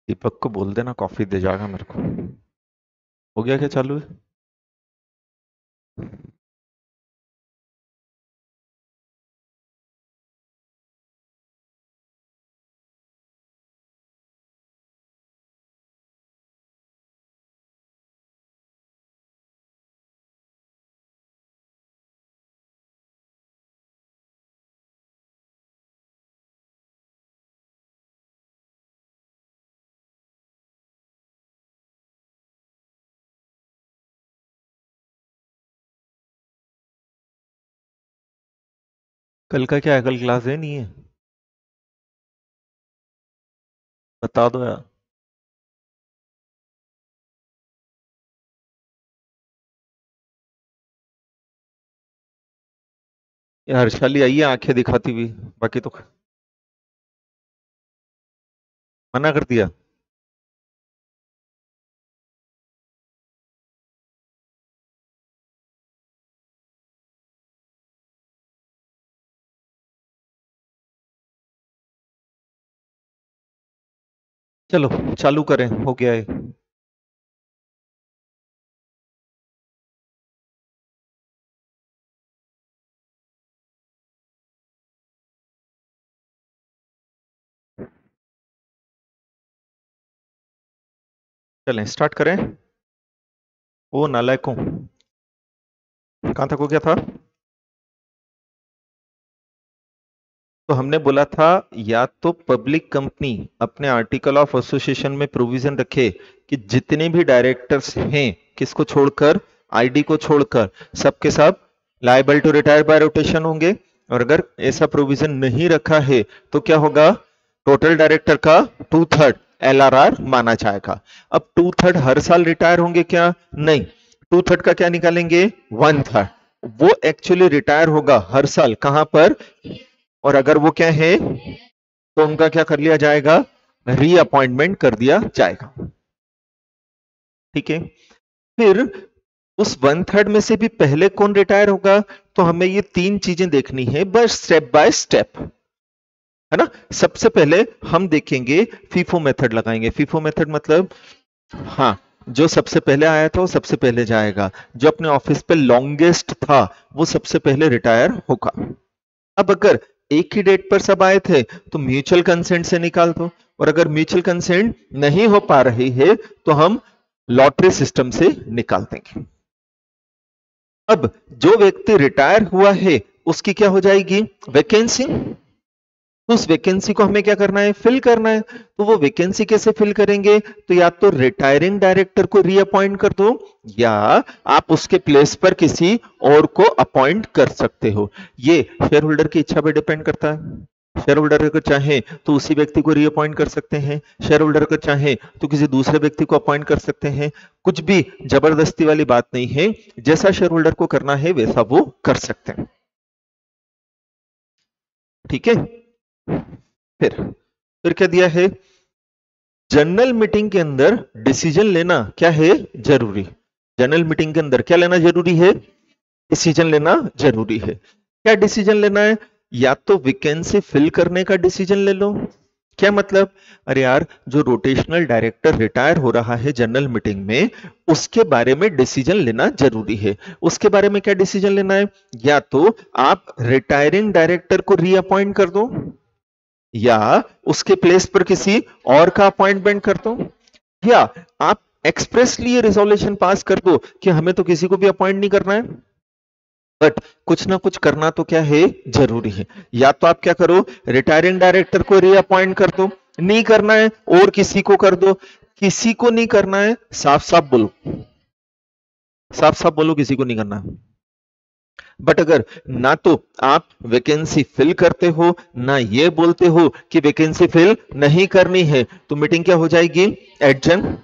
दीपक को बोल देना कॉफी दे जाएगा मेरे को। हो गया क्या चालू है? कल का क्या है? कल क्लास है नहीं है? बता दो यार। ये हर्षाली आई है आंखें दिखाती हुई। बाकी तो मना कर दिया। चलो चालू करें, हो गया है। चलें स्टार्ट करें। ओ नालायकों, कहाँ तक हो गया था? तो हमने बोला था या तो पब्लिक कंपनी अपने आर्टिकल ऑफ एसोसिएशन में प्रोविजन रखे कि जितने भी डायरेक्टर्स हैं, किसको छोड़कर, आईडी को छोड़कर, सबके सब liable to retire by rotation होंगे। और अगर ऐसा प्रोविजन नहीं रखा है तो क्या होगा? टोटल डायरेक्टर का 2/3 एलआरआर माना जाएगा। अब 2/3 हर साल रिटायर होंगे क्या? नहीं। 2/3 का क्या निकालेंगे? 1/3। वो एक्चुअली रिटायर होगा हर साल, कहां पर? और अगर वो क्या है तो उनका क्या कर लिया जाएगा? रीअपॉइंटमेंट कर दिया जाएगा। ठीक है। फिर उस 1/3 में से भी पहले कौन रिटायर होगा? तो हमें ये तीन चीजें देखनी है, बस स्टेप बाय स्टेप, है ना। सबसे पहले हम देखेंगे, फीफो मेथड लगाएंगे। फीफो मेथड मतलब, हाँ, जो सबसे पहले आया था वो सबसे पहले जाएगा, जो अपने ऑफिस पे लॉन्गेस्ट था वो सबसे पहले रिटायर होगा। अब अगर एक ही डेट पर सब आए थे तो म्यूचुअल कंसेंट से निकाल दो, और अगर म्यूचुअल कंसेंट नहीं हो पा रही है तो हम लॉटरी सिस्टम से निकाल देंगे। अब जो व्यक्ति रिटायर हुआ है उसकी क्या हो जाएगी? वैकेंसी। तो उस वैकेंसी को हमें क्या करना है? फिल करना है। तो वो वैकेंसी कैसे फिल करेंगे? तो या तो रिटायरिंग डायरेक्टर को रीअपॉइंट कर दो, या आप उसके प्लेस पर किसी और को अपॉइंट कर सकते हो। ये शेयर होल्डर की इच्छा पर डिपेंड करता है। शेयर होल्डर अगर चाहे तो उसी व्यक्ति को रीअपॉइंट कर सकते हैं, शेयर होल्डर अगर चाहे तो किसी दूसरे व्यक्ति को अपॉइंट कर सकते हैं। कुछ भी जबरदस्ती वाली बात नहीं है, जैसा शेयर होल्डर को करना है वैसा वो कर सकते हैं। ठीक है। फिर क्या दिया है? जनरल मीटिंग के अंदर डिसीजन लेना क्या है? जरूरी। जनरल मीटिंग के अंदर क्या लेना जरूरी है? डिसीजन लेना जरूरी है। क्या डिसीजन लेना है? या तो वैकेंसी फिल करने का डिसीजन ले लो। क्या मतलब? अरे यार, जो रोटेशनल डायरेक्टर रिटायर हो रहा है जनरल मीटिंग में, उसके बारे में डिसीजन लेना जरूरी है। उसके बारे में क्या डिसीजन लेना है? या तो आप रिटायरिंग डायरेक्टर को रीअपॉइंट कर दो, या उसके प्लेस पर किसी और का अपॉइंटमेंट कर दो, या आप एक्सप्रेसली ये रिजोल्यूशन पास कर दो कि हमें तो किसी को भी अपॉइंट नहीं करना है, बट कुछ ना कुछ करना तो क्या है? जरूरी है। या तो आप क्या करो? रिटायरिंग डायरेक्टर को रीअपॉइंट कर दो, नहीं करना है और किसी को कर दो। किसी को नहीं करना है, साफ साफ बोलो, साफ साफ बोलो किसी को नहीं करना है। बट अगर ना तो आप वैकेंसी फिल करते हो, ना ये बोलते हो कि वैकेंसी फिल नहीं करनी है, तो मीटिंग क्या हो जाएगी? एडजर्न।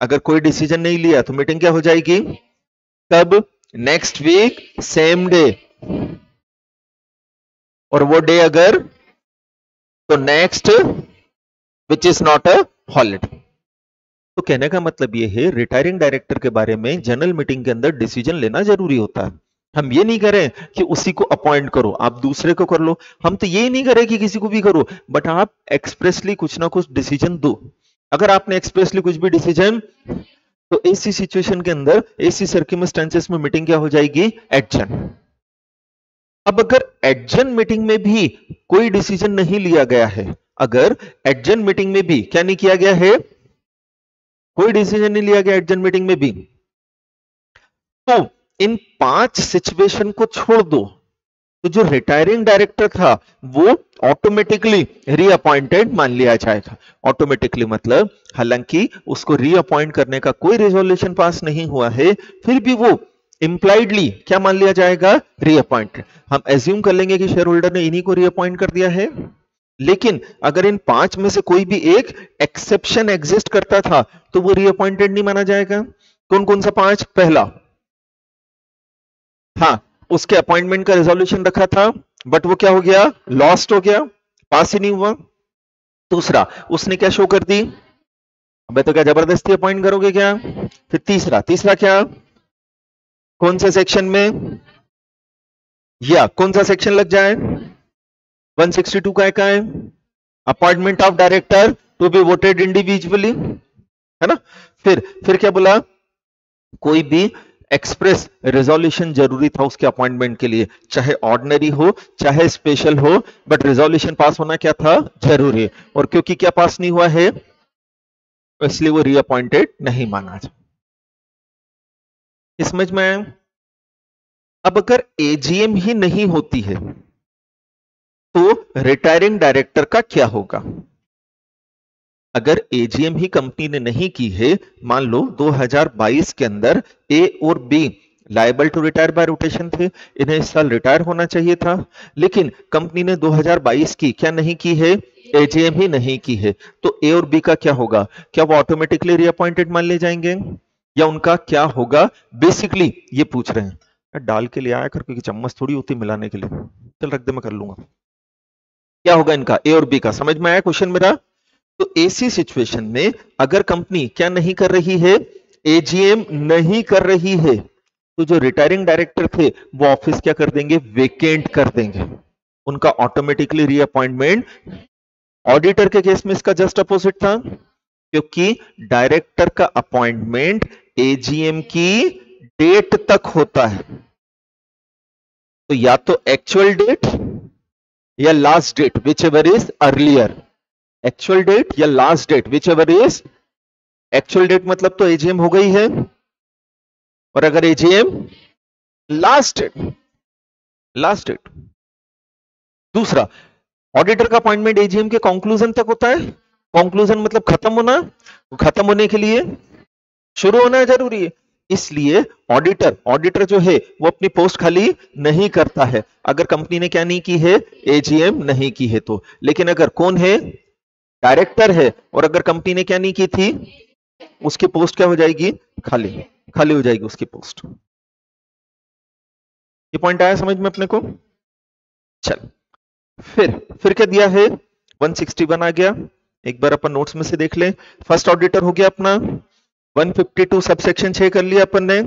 अगर कोई डिसीजन नहीं लिया तो मीटिंग क्या हो जाएगी? कब? Next week same day. और वो डे अगर, तो next, which is not a holiday. तो कहने का मतलब ये है, रिटायरिंग डायरेक्टर के बारे में जनरल मीटिंग के अंदर डिसीजन लेना जरूरी होता है। हम ये नहीं करें कि उसी को अपॉइंट करो, आप दूसरे को कर लो। हम तो ये नहीं करें कि किसी को भी करो, बट आप एक्सप्रेसली कुछ ना कुछ डिसीजन दो। अगर आपने एक्सप्रेसली कुछ भी डिसीजन, तो ऐसी सिचुएशन के अंदर, ऐसी सर्कमस्टेंसेस में मीटिंग क्या हो जाएगी? एडजर्न। अब अगर एडजर्न मीटिंग में भी कोई डिसीजन नहीं लिया गया है, अगर एडजर्न मीटिंग में भी क्या नहीं किया गया है, कोई डिसीजन नहीं लिया गया एडजर्न मीटिंग में भी, तो इन 5 सिचुएशन को छोड़ दो, तो जो रिटायरिंग डायरेक्टर था वो ऑटोमेटिकली रीअपॉइंटेड मान लिया जाएगा। ऑटोमेटिकली मतलब हालांकि उसको रीअपॉइंट करने का कोई रेजोल्यूशन पास नहीं हुआ है, फिर भी वो इंप्लाइडली क्या मान लिया जाएगा? रीअपॉइंटेड। हम एज्यूम कर लेंगे कि शेयर होल्डर ने इन्हीं को रीअपॉइंट कर दिया है, लेकिन अगर इन 5 में से कोई भी एक एक्सेप्शन एग्जिस्ट करता था तो वो रीअपॉइंटेड नहीं माना जाएगा। कौन कौन सा 5? पहला, हाँ, उसके अपॉइंटमेंट का रेजोल्यूशन रखा था बट वो क्या हो गया? लॉस्ट हो गया, पास ही नहीं हुआ। दूसरा, उसने क्या शो कर दी? अबे तो क्या जबरदस्ती अपॉइंट करोगे क्या? फिर तीसरा क्या? कौन से सेक्शन में, या कौन सा सेक्शन लग जाए? 162 का है appointment of director to be voted individually, है ना। फिर क्या बोला? कोई भी एक्सप्रेस रेजोल्यूशन जरूरी था उसके अपॉइंटमेंट के लिए, चाहे ऑर्डिनरी हो चाहे स्पेशल हो, बट रेजोल्यूशन पास होना क्या था? जरूरी। और क्योंकि क्या पास नहीं हुआ है, इसलिए वो रीअपॉइंटेड नहीं माना जाए। समझ में आया? अब अगर एजीएम ही नहीं होती है तो रिटायरिंग डायरेक्टर का क्या होगा? अगर एजीएम ही कंपनी ने नहीं की है, मान लो 2022 के अंदर ए और B liable to retire by rotation थे, इन्हें इस साल रिटायर होना चाहिए था, लेकिन कंपनी ने 2022 की क्या नहीं की है? एजीएम ही नहीं की है, तो ए और बी का क्या होगा? क्या वो ऑटोमेटिकली रीअपॉइंटेड मान ले जाएंगे, या उनका क्या होगा? बेसिकली ये पूछ रहे हैं। डाल के ले आया कर, क्योंकि चम्मच थोड़ी होती मिलाने के लिए। चल रख दे, मैं कर लूंगा। क्या होगा इनका? ए और बी का। समझ में आया क्वेश्चन मेरा? तो ऐसी सिचुएशन में अगर कंपनी क्या नहीं कर रही है? एजीएम नहीं कर रही है, तो जो रिटायरिंग डायरेक्टर थे वो ऑफिस क्या कर देंगे? वेकेंट कर देंगे, उनका ऑटोमेटिकली रीअपॉइंटमेंट। ऑडिटर के केस में इसका जस्ट अपोजिट था, क्योंकि डायरेक्टर का अपॉइंटमेंट एजीएम की डेट तक होता है, तो या तो एक्चुअल डेट या last date, whichever is earlier. Actual date या last date, whichever is. Actual date मतलब तो एजीएम हो गई है, और अगर एजीएम लास्ट डेट। दूसरा, ऑडिटर का अपॉइंटमेंट एजीएम के कंक्लूजन तक होता है। कंक्लूजन मतलब खत्म होना, खत्म होने के लिए शुरू होना जरूरी है, इसलिए ऑडिटर जो है वो अपनी पोस्ट खाली नहीं करता है अगर कंपनी ने क्या नहीं की है? एजीएम नहीं की है तो। लेकिन अगर कौन है? डायरेक्टर है, और अगर कंपनी ने क्या नहीं की थी, उसकी पोस्ट क्या हो जाएगी? खाली हो जाएगी उसकी पोस्ट। ये पॉइंट आया समझ में अपने को? चल, फिर क्या दिया है? 161 आ गया, एक बार अपन नोट्स में से देख लें। फर्स्ट ऑडिटर हो गया अपना 152 सबसेक्शन 6 कर लिया अपन ने,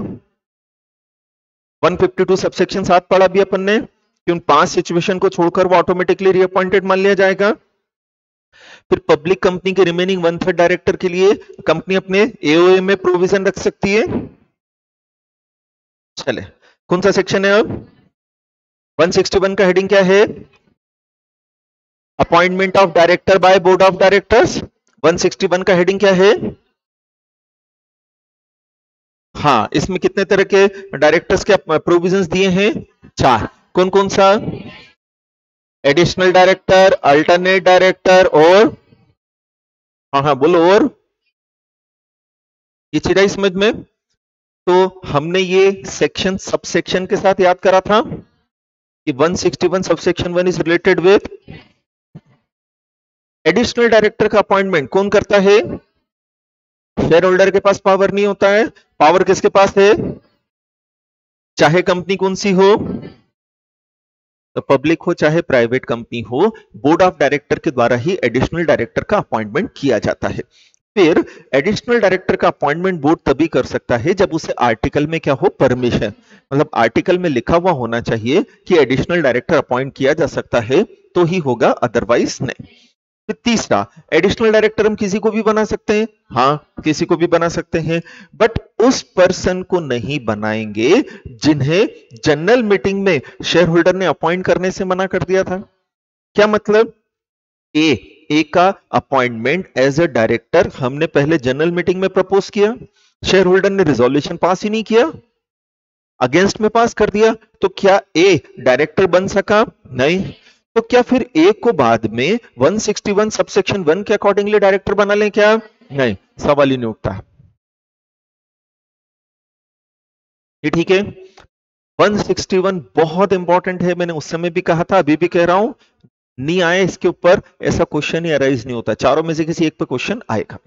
152 सबसेक्शन 7 पढ़ा भी अपन ने कि उन 5 सिचुएशन को छोड़कर वो ऑटोमेटिकली रीअपॉइंटेड मान लिया जाएगा। फिर पब्लिक कंपनी के रिमेनिंग 1/3 डायरेक्टर के लिए कंपनी अपने एओए में प्रोविजन रख सकती है। चले, कौन सा सेक्शन है अब? 161 का हेडिंग क्या है? Appointment of director by board of directors. 161 का हेडिंग क्या है? हाँ, इसमें कितने तरह के डायरेक्टर्स के प्रोविजंस दिए हैं? 4। कौन कौन सा? एडिशनल डायरेक्टर, अल्टरनेट डायरेक्टर, और हाँ बोलो, और ये चीज आई समझ में? तो हमने ये सेक्शन सब सेक्शन के साथ याद करा था कि 161 subsection 1 is related with additional director का अपॉइंटमेंट कौन करता है? शेयर होल्डर के पास पावर नहीं होता है। पावर किसके पास है? चाहे कंपनी कौन सी हो, तो पब्लिक हो चाहे प्राइवेट कंपनी हो, बोर्ड ऑफ डायरेक्टर के द्वारा ही एडिशनल डायरेक्टर का अपॉइंटमेंट किया जाता है। फिर एडिशनल डायरेक्टर का अपॉइंटमेंट बोर्ड तभी कर सकता है जब उसे आर्टिकल में क्या हो? परमिशन, मतलब आर्टिकल में लिखा हुआ होना चाहिए कि एडिशनल डायरेक्टर अपॉइंट किया जा सकता है, तो ही होगा, अदरवाइज नहीं। फिर तीसरा, एडिशनल डायरेक्टर हम किसी को भी बना सकते हैं, हाँ किसी को भी बना सकते हैं, बट उस पर्सन को नहीं बनाएंगे जिन्हें जनरल मीटिंग में शेयर होल्डर ने अपॉइंट करने से मना कर दिया था। क्या मतलब? ए का अपॉइंटमेंट एज अ डायरेक्टर हमने पहले जनरल मीटिंग में प्रपोज किया, शेयर होल्डर ने रिजोल्यूशन पास ही नहीं किया, अगेंस्ट में पास कर दिया, तो क्या ए डायरेक्टर बन सका? नहीं। तो क्या फिर ए को बाद में 161 सबसेक्शन 1 के अकॉर्डिंगली डायरेक्टर बना लें क्या? नहीं, सवाल ही नहीं उठता। ये ठीक है। 161 बहुत इंपॉर्टेंट है, मैंने उस समय भी कहा था, अभी भी कह रहा हूं, नहीं आए इसके ऊपर ऐसा क्वेश्चन ही अराइज नहीं होता, चारों में से किसी एक पे क्वेश्चन आएगा।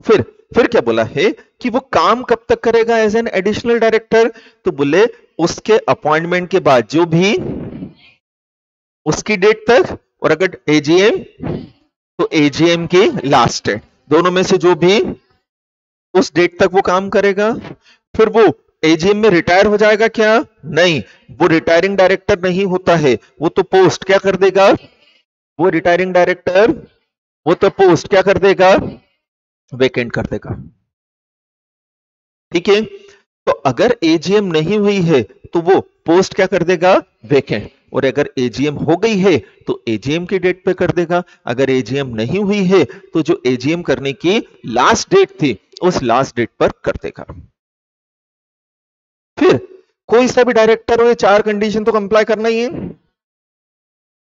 फिर क्या बोला है कि वो काम कब तक करेगा एज एन एडिशनल डायरेक्टर? तो बोले उसके अपॉइंटमेंट के बाद जो भी उसकी डेट तक, और अगर एजीएम तो एजीएम की लास्ट डेट, दोनों में से जो भी उस डेट तक वो काम करेगा। फिर वो एजीएम में रिटायर हो जाएगा क्या? नहीं, वो रिटायरिंग डायरेक्टर नहीं होता है, वो तो पोस्ट क्या कर देगा? वो रिटायरिंग डायरेक्टर वो तो पोस्ट क्या कर देगा? वेकेंट कर देगा। ठीक है, तो अगर एजीएम नहीं हुई है तो वो पोस्ट क्या कर देगा? वेकेंट। और अगर एजीएम हो गई है तो एजीएम की डेट पे कर देगा, अगर एजीएम नहीं हुई है तो जो एजीएम करने की लास्ट डेट थी उस लास्ट डेट पर कर देगा। फिर कोई सा भी डायरेक्टर हो, ये चार कंडीशन तो कंप्लाई करना ही है।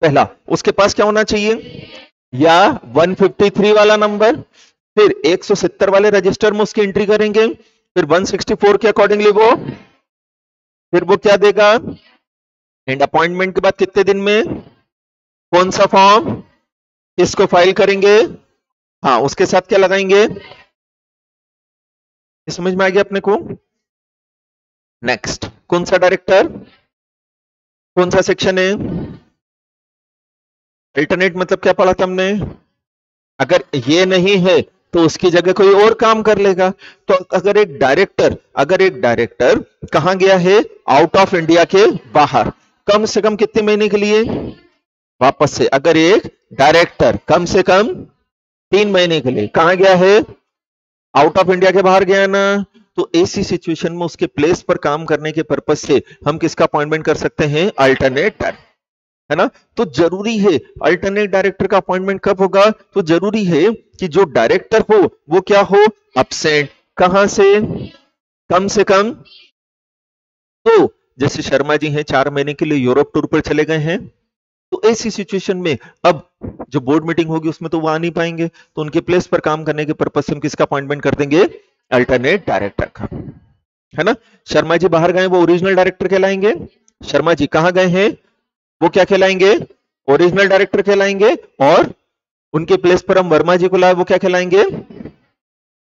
पहला, उसके पास क्या होना चाहिए? या 153 वाला नंबर, फिर 170 वाले रजिस्टर में उसकी एंट्री करेंगे, फिर 164 के अकॉर्डिंगली फिर वो क्या देगा? एंड अपॉइंटमेंट के बाद कितने दिन में कौन सा फॉर्म इसको फाइल करेंगे, हाँ उसके साथ क्या लगाएंगे? समझ में आ गया अपने को? नेक्स्ट, कौन सा डायरेक्टर, कौन सा सेक्शन है? अल्टरनेट मतलब क्या पढ़ा था हमने? अगर ये नहीं है तो उसकी जगह कोई और काम कर लेगा। तो अगर एक डायरेक्टर कहां गया है? आउट ऑफ इंडिया के बाहर, कम से कम कितने महीने के लिए वापस से? अगर एक डायरेक्टर कम से कम 3 महीने के लिए कहां गया है? आउट ऑफ इंडिया के बाहर गया है ना, तो ऐसी सिचुएशन में उसके प्लेस पर काम करने के पर्पज से हम किसका अपॉइंटमेंट कर सकते हैं? अल्टरनेट, है ना। तो जरूरी है अल्टरनेट डायरेक्टर का अपॉइंटमेंट कब होगा? तो जरूरी है कि जो डायरेक्टर हो वो क्या हो? अब्सेंट। कहां से? कम से कम। तो जैसे शर्मा जी हैं 4 महीने के लिए यूरोप टूर पर चले गए हैं, तो ऐसी सिचुएशन में अब जो बोर्ड मीटिंग होगी उसमें तो वो आ नहीं पाएंगे, तो उनके प्लेस पर काम करने के पर्पज से हम किसका अपॉइंटमेंट कर देंगे? अल्टरनेट डायरेक्टर का, है ना। शर्मा जी बाहर गए, वो ओरिजिनल डायरेक्टर कहलाएंगे। शर्मा जी कहां गए हैं? वो क्या कहलाएंगे? ओरिजिनल डायरेक्टर कहलाएंगे। और उनके प्लेस पर हम वर्मा जी को लाए, वो क्या कहलाएंगे?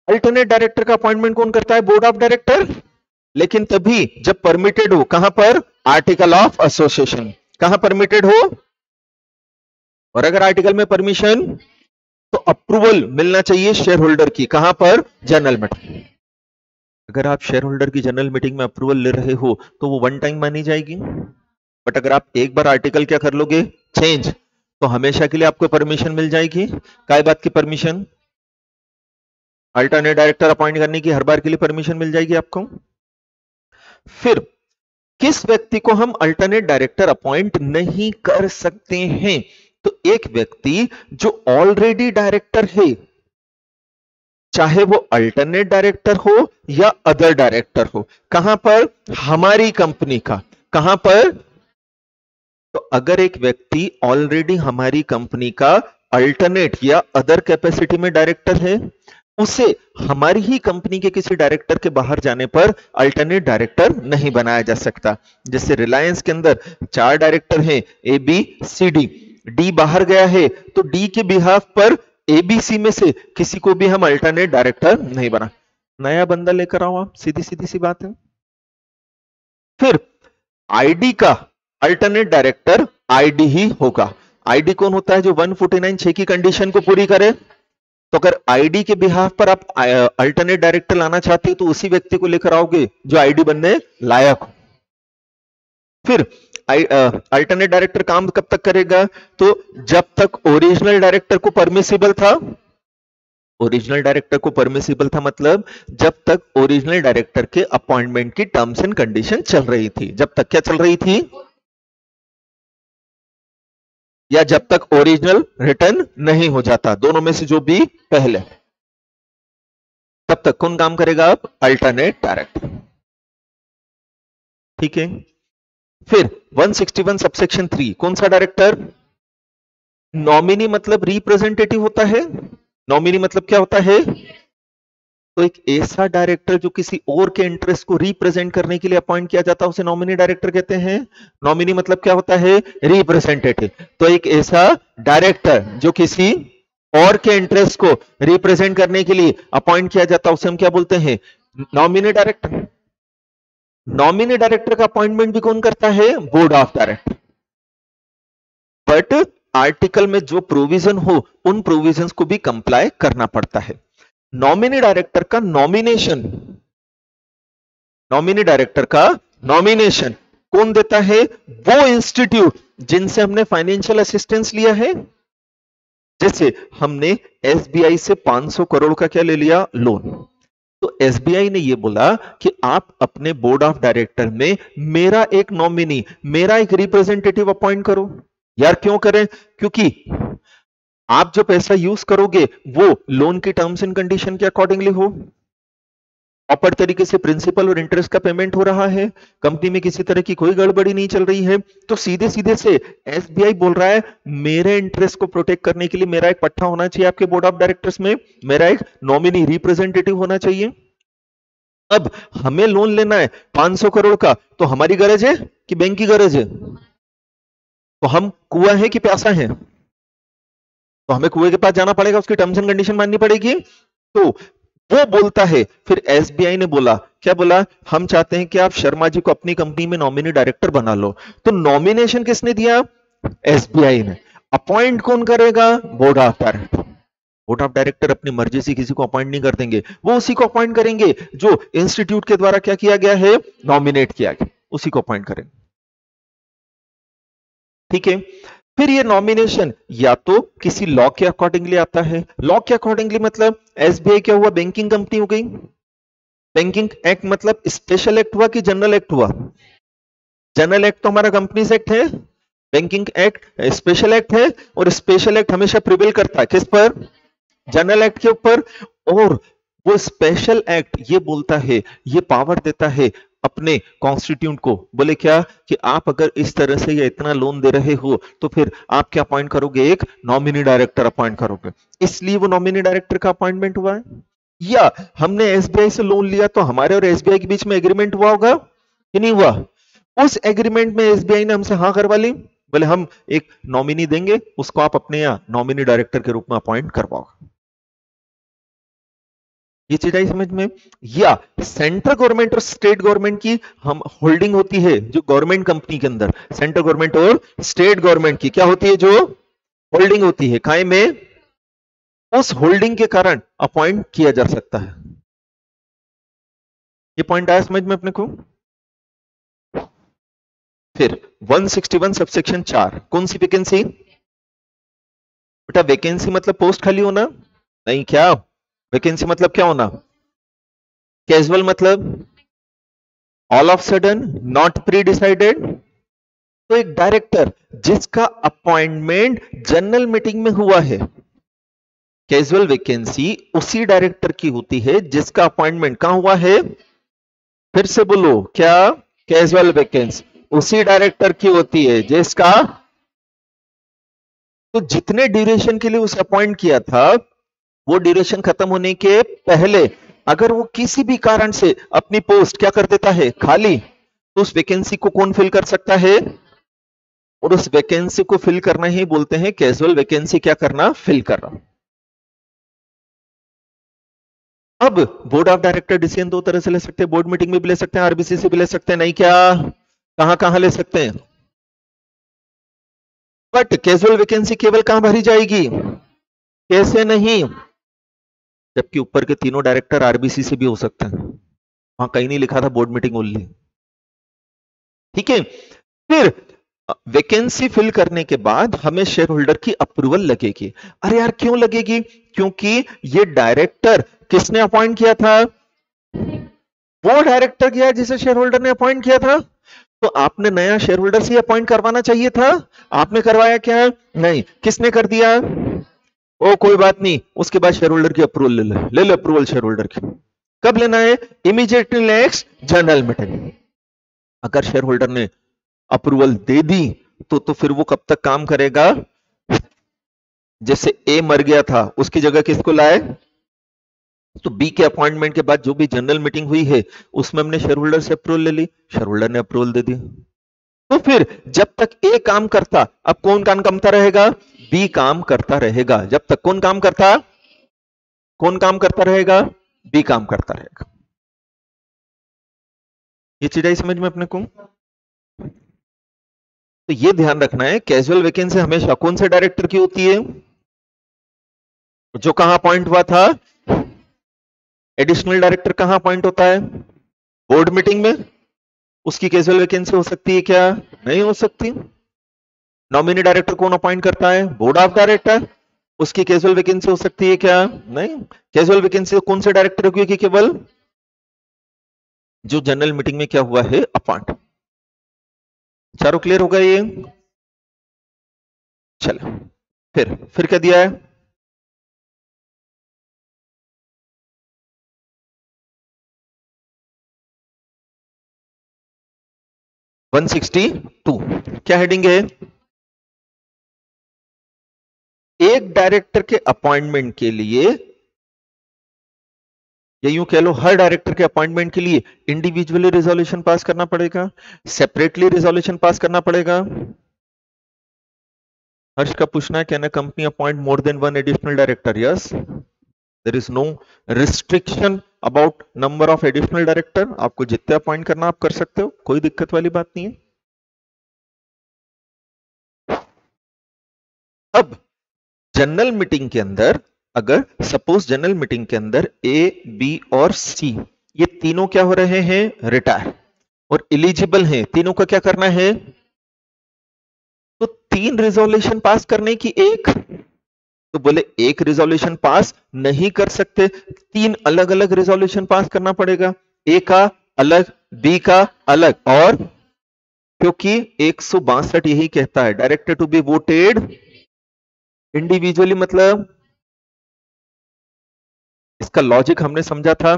अल्टरनेट डायरेक्टर का अपॉइंटमेंट कौन करता है? Board of director. लेकिन तभी जब परमिटेड हो, कहां पर? आर्टिकल ऑफ एसोसिएशन, कहां परमिटेड हो। और अगर आर्टिकल में परमिशन, तो अप्रूवल मिलना चाहिए शेयर होल्डर की, कहां पर? General meeting. अगर आप शेयर होल्डर की जनरल मीटिंग में अप्रूवल ले रहे हो तो वो 1 टाइम मानी जाएगी, बट अगर आप एक बार आर्टिकल क्या कर लोगे? चेंज, तो हमेशा के लिए आपको परमिशन मिल जाएगी। काय बात की परमिशन? अल्टरनेट डायरेक्टर अपॉइंट करने की हर बार के लिए परमिशन मिल जाएगी आपको। फिर किस व्यक्ति को हम अल्टरनेट डायरेक्टर अपॉइंट नहीं कर सकते हैं? तो एक व्यक्ति जो ऑलरेडी डायरेक्टर है, चाहे वो अल्टरनेट डायरेक्टर हो या अदर डायरेक्टर हो, कहां पर? हमारी कंपनी का। कहां पर? तो अगर एक व्यक्ति ऑलरेडी हमारी कंपनी का अल्टरनेट या अदर कैपेसिटी में डायरेक्टर है, उसे हमारी ही कंपनी के किसी डायरेक्टर के बाहर जाने पर अल्टरनेट डायरेक्टर नहीं बनाया जा सकता। जैसे रिलायंस के अंदर 4 डायरेक्टर हैं, A B C D, D बाहर गया है तो डी के बिहाफ पर एबीसी में से किसी को भी हम अल्टरनेट डायरेक्टर नहीं बना। नया बंदा लेकर आओ आप, सीधी सीधी सी बात है। फिर आईडी का अल्टरनेट डायरेक्टर आईडी ही होगा। आईडी कौन होता है? जो 149(6) की कंडीशन को पूरी करे। तो अगर आईडी के बिहाफ पर आप अल्टरनेट डायरेक्टर लाना चाहते हो तो उसी व्यक्ति को लेकर आओगे जो आईडी बनने लायक हो। फिर अल्टरनेट डायरेक्टर काम कब तक करेगा? तो जब तक ओरिजिनल डायरेक्टर को परमिसिबल था, ओरिजिनल डायरेक्टर को परमिसिबल था मतलब जब तक ओरिजिनल डायरेक्टर के अपॉइंटमेंट की टर्म्स एंड कंडीशन चल रही थी। जब तक क्या चल रही थी? या जब तक ओरिजिनल रिटर्न नहीं हो जाता, दोनों में से जो भी पहले, तब तक कौन काम करेगा? अब अल्टरनेट डायरेक्टर। ठीक है। फिर 161 सबसेक्शन 3 कौन सा डायरेक्टर? नॉमिनी मतलब रिप्रेजेंटेटिव होता है। नॉमिनी मतलब क्या होता है? तो एक ऐसा डायरेक्टर जो किसी और के इंटरेस्ट को रिप्रेजेंट करने के लिए अपॉइंट किया जाता है उसे नॉमिनी डायरेक्टर कहते हैं। नॉमिनी मतलब क्या होता है? रिप्रेजेंटेटिव। तो एक ऐसा डायरेक्टर जो किसी और के इंटरेस्ट को रिप्रेजेंट करने के लिए अपॉइंट किया जाता है उसे हम क्या बोलते हैं? Nominee director. नॉमिनी डायरेक्टर का अपॉइंटमेंट भी कौन करता है? Board of director. But article में जो प्रोविजन हो उन प्रोविजंस को भी कंप्लाई करना पड़ता है। नॉमिनी डायरेक्टर का नॉमिनेशन, नॉमिनी डायरेक्टर का नॉमिनेशन कौन देता है? वो इंस्टीट्यूट जिनसे हमने फाइनेंशियल असिस्टेंस लिया है। जैसे हमने एसबीआई से 500 करोड़ का क्या ले लिया? लोन। तो एसबीआई ने ये बोला कि आप अपने बोर्ड ऑफ डायरेक्टर में मेरा एक नॉमिनी, मेरा एक रिप्रेजेंटेटिव अपॉइंट करो। यार क्यों करें? क्योंकि आप जो पैसा यूज करोगे वो लोन की टर्म्स एंड कंडीशन के अकॉर्डिंगली हो, प्रॉपर तरीके से प्रिंसिपल और इंटरेस्ट का पेमेंट हो रहा है, कंपनी में किसी तरह की कोई गड़बड़ी नहीं चल रही है। तो सीधे सीधे से एसबीआई बोल रहा है मेरे इंटरेस्ट को प्रोटेक्ट करने के लिए मेरा एक पट्टा होना चाहिए आपके बोर्ड ऑफ डायरेक्टर्स में, मेरा एक नॉमिनी रिप्रेजेंटेटिव होना चाहिए। अब हमें लोन लेना है 500 करोड़ का, तो हमारी गरज है कि बैंक की गरज है? तो हम कुआं है कि प्यासा है? तो हमें कुएं के पास जाना पड़ेगा, उसकी टर्म्स एंड कंडीशन माननी पड़ेगी। तो वो बोलता है, फिर एसबीआई ने बोला, क्या बोला? हम चाहते हैं कि आप शर्मा जी को अपनी कंपनी में नॉमिनी डायरेक्टर बना लो। तो नॉमिनेशन किसने दिया? एसबीआई ने। अपॉइंट कौन करेगा? Board of director. Board of director अपनी मर्जी से किसी को अपॉइंट नहीं कर देंगे, वो उसी को अपॉइंट करेंगे जो इंस्टीट्यूट के द्वारा क्या किया गया है? नॉमिनेट किया गया, उसी को अपॉइंट करेंगे। ठीक है। फिर ये नॉमिनेशन या तो किसी लॉ के अकॉर्डिंगली आता है। लॉ के अकॉर्डिंगली मतलब एसबीआई क्या हुआ? बैंकिंग कंपनी हो गई। बैंकिंग एक्ट मतलब स्पेशल एक्ट हुआ कि जनरल एक्ट हुआ? जनरल एक्ट तो हमारा कंपनीज एक्ट है, बैंकिंग एक्ट स्पेशल एक्ट है, और स्पेशल एक्ट हमेशा प्रिवेल करता है किस पर? जनरल एक्ट के ऊपर। और वो स्पेशल एक्ट ये बोलता है, ये पावर देता है अपने कॉन्स्टिट्यूंट को, बोले क्या कि आप अगर इस तरह से या इतना लोन दे रहे हो तो फिर आप क्या अपॉइंट करोगे? एक नॉमिनी डायरेक्टर अपॉइंट करोगे। इसलिए वो नॉमिनी डायरेक्टर का अपॉइंटमेंट हुआ है। या हमने एसबीआई से लोन लिया तो हमारे और एसबीआई के बीच में एग्रीमेंट हुआ होगा कि नहीं हुआ? उस एग्रीमेंट में एसबीआई ने हमसे हाँ करवा ली, बोले हम एक नॉमिनी देंगे, उसको आप अपने यहाँ नॉमिनी डायरेक्टर के रूप में अपॉइंट करवाओ। ये चीज आई समझ में? या सेंट्रल गवर्नमेंट और स्टेट गवर्नमेंट की हम होल्डिंग होती है जो गवर्नमेंट कंपनी के अंदर, सेंट्रल गवर्नमेंट और स्टेट गवर्नमेंट की क्या होती है? जो होल्डिंग होती है काय में, उस होल्डिंग के कारण अपॉइंट किया जा सकता है। ये पॉइंट आया समझ में अपने को? फिर 161 सबसेक्शन 4 कौन सी वैकेंसी? बेटा वैकेंसी मतलब पोस्ट खाली होना नहीं, क्या वैकेंसी मतलब क्या होना? कैजुअल मतलब all of sudden, not pre decided. तो एक डायरेक्टर जिसका अपॉइंटमेंट जनरल मीटिंग में हुआ है, कैजुअल वैकेंसी उसी डायरेक्टर की होती है जिसका अपॉइंटमेंट कहां हुआ है? फिर से बोलो क्या? कैजुअल वैकेंसी उसी डायरेक्टर की होती है जिसका, तो जितने ड्यूरेशन के लिए उसे अपॉइंट किया था वो ड्यूरेशन खत्म होने के पहले अगर वो किसी भी कारण से अपनी पोस्ट क्या कर देता है? खाली, तो उस वैकेंसी को कौन फिल कर सकता है? और उस वैकेंसी को फिल करना ही बोलते हैं कैजुअल वैकेंसी, क्या करना? फिल करना। अब बोर्ड ऑफ डायरेक्टर डिसीजन दो तरह से ले सकते हैं, बोर्ड मीटिंग में भी ले सकते हैं, आरबीसी से भी ले सकते हैं, नहीं क्या? कहां कहां ले सकते हैं? बट कैजुअल वैकेंसी केवल कहां भरी जाएगी? कैसे नहीं? जबकि ऊपर के तीनों डायरेक्टर आरबीसी से भी हो सकते हैं, वहां कहीं नहीं लिखा था बोर्ड मीटिंग ओनली। ठीक है। फिर वैकेंसी फिल करने के बाद हमें शेयर होल्डर की अप्रूवल लगेगी। अरे यार क्यों लगेगी? क्योंकि ये डायरेक्टर किसने अपॉइंट किया था? वो डायरेक्टर किया जिसे शेयर होल्डर ने अपॉइंट किया था। तो आपने नया शेयर होल्डर से अपॉइंट करवाना चाहिए था। आपने करवाया क्या? नहीं। किसने कर दिया? ओ कोई बात नहीं, उसके बाद शेयर होल्डर की अप्रूवल ले लो अप्रूवल शेयर होल्डर की। कब लेना है? Immediately next general meeting. अगर शेयर होल्डर ने अप्रूवल दे दी तो फिर वो कब तक काम करेगा? जैसे ए मर गया था उसकी जगह किसको लाए? तो बी के अपॉइंटमेंट के बाद जो भी जनरल मीटिंग हुई है उसमें हमने शेयर होल्डर से अप्रूवल ले ली, शेयर होल्डर ने अप्रूवल दे दी। तो फिर जब तक ए काम करता, अब कौन काम करता रहेगा? बी काम करता रहेगा। जब तक कौन काम करता? कौन काम करता रहेगा? बी काम करता रहेगा। ये चीज आई समझ में अपने को? तो ये ध्यान रखना है, कैजुअल वैकेंसी हमेशा कौन से डायरेक्टर की होती है? जो कहां अपॉइंट हुआ था। एडिशनल डायरेक्टर कहां अपॉइंट होता है? बोर्ड मीटिंग में। उसकी कैजुअल वैकेंसी हो सकती है क्या? नहीं हो सकती। नॉमिनी डायरेक्टर कौन अपॉइंट करता है? Board of director. उसकी कैजुअल वैकेंसी हो सकती है क्या? नहीं। कैजुअल वैकेंसी कौन से डायरेक्टर की? केवल जो जनरल मीटिंग में क्या हुआ है अपॉइंट। चारों क्लियर हो गए ये? चलो फिर क्या दिया है? वन 162 क्या हेडिंग है? एक डायरेक्टर के अपॉइंटमेंट के लिए, या यूं कह लो हर डायरेक्टर के अपॉइंटमेंट के लिए इंडिविजुअली रिजोल्यूशन पास करना पड़ेगा, सेपरेटली रिजोल्यूशन पास करना पड़ेगा। हर्ष का पूछना है, can a company appoint more than one additional director? Yes, there is no restriction about number of additional director. आपको जितने अपॉइंट करना आप कर सकते हो, कोई दिक्कत वाली बात नहीं है। अब जनरल मीटिंग के अंदर, अगर सपोज जनरल मीटिंग के अंदर ए, बी और सी ये तीनों क्या हो रहे हैं? रिटायर और एलिजिबल हैं, तीनों का क्या करना है? तो 3 रिजोल्यूशन पास करने की एक, तो बोले एक रिजोल्यूशन पास नहीं कर सकते, 3 अलग अलग रिजोल्यूशन पास करना पड़ेगा। ए का अलग, बी का अलग, और क्योंकि 162 यही कहता है director to be voted individually, मतलब इसका लॉजिक हमने समझा था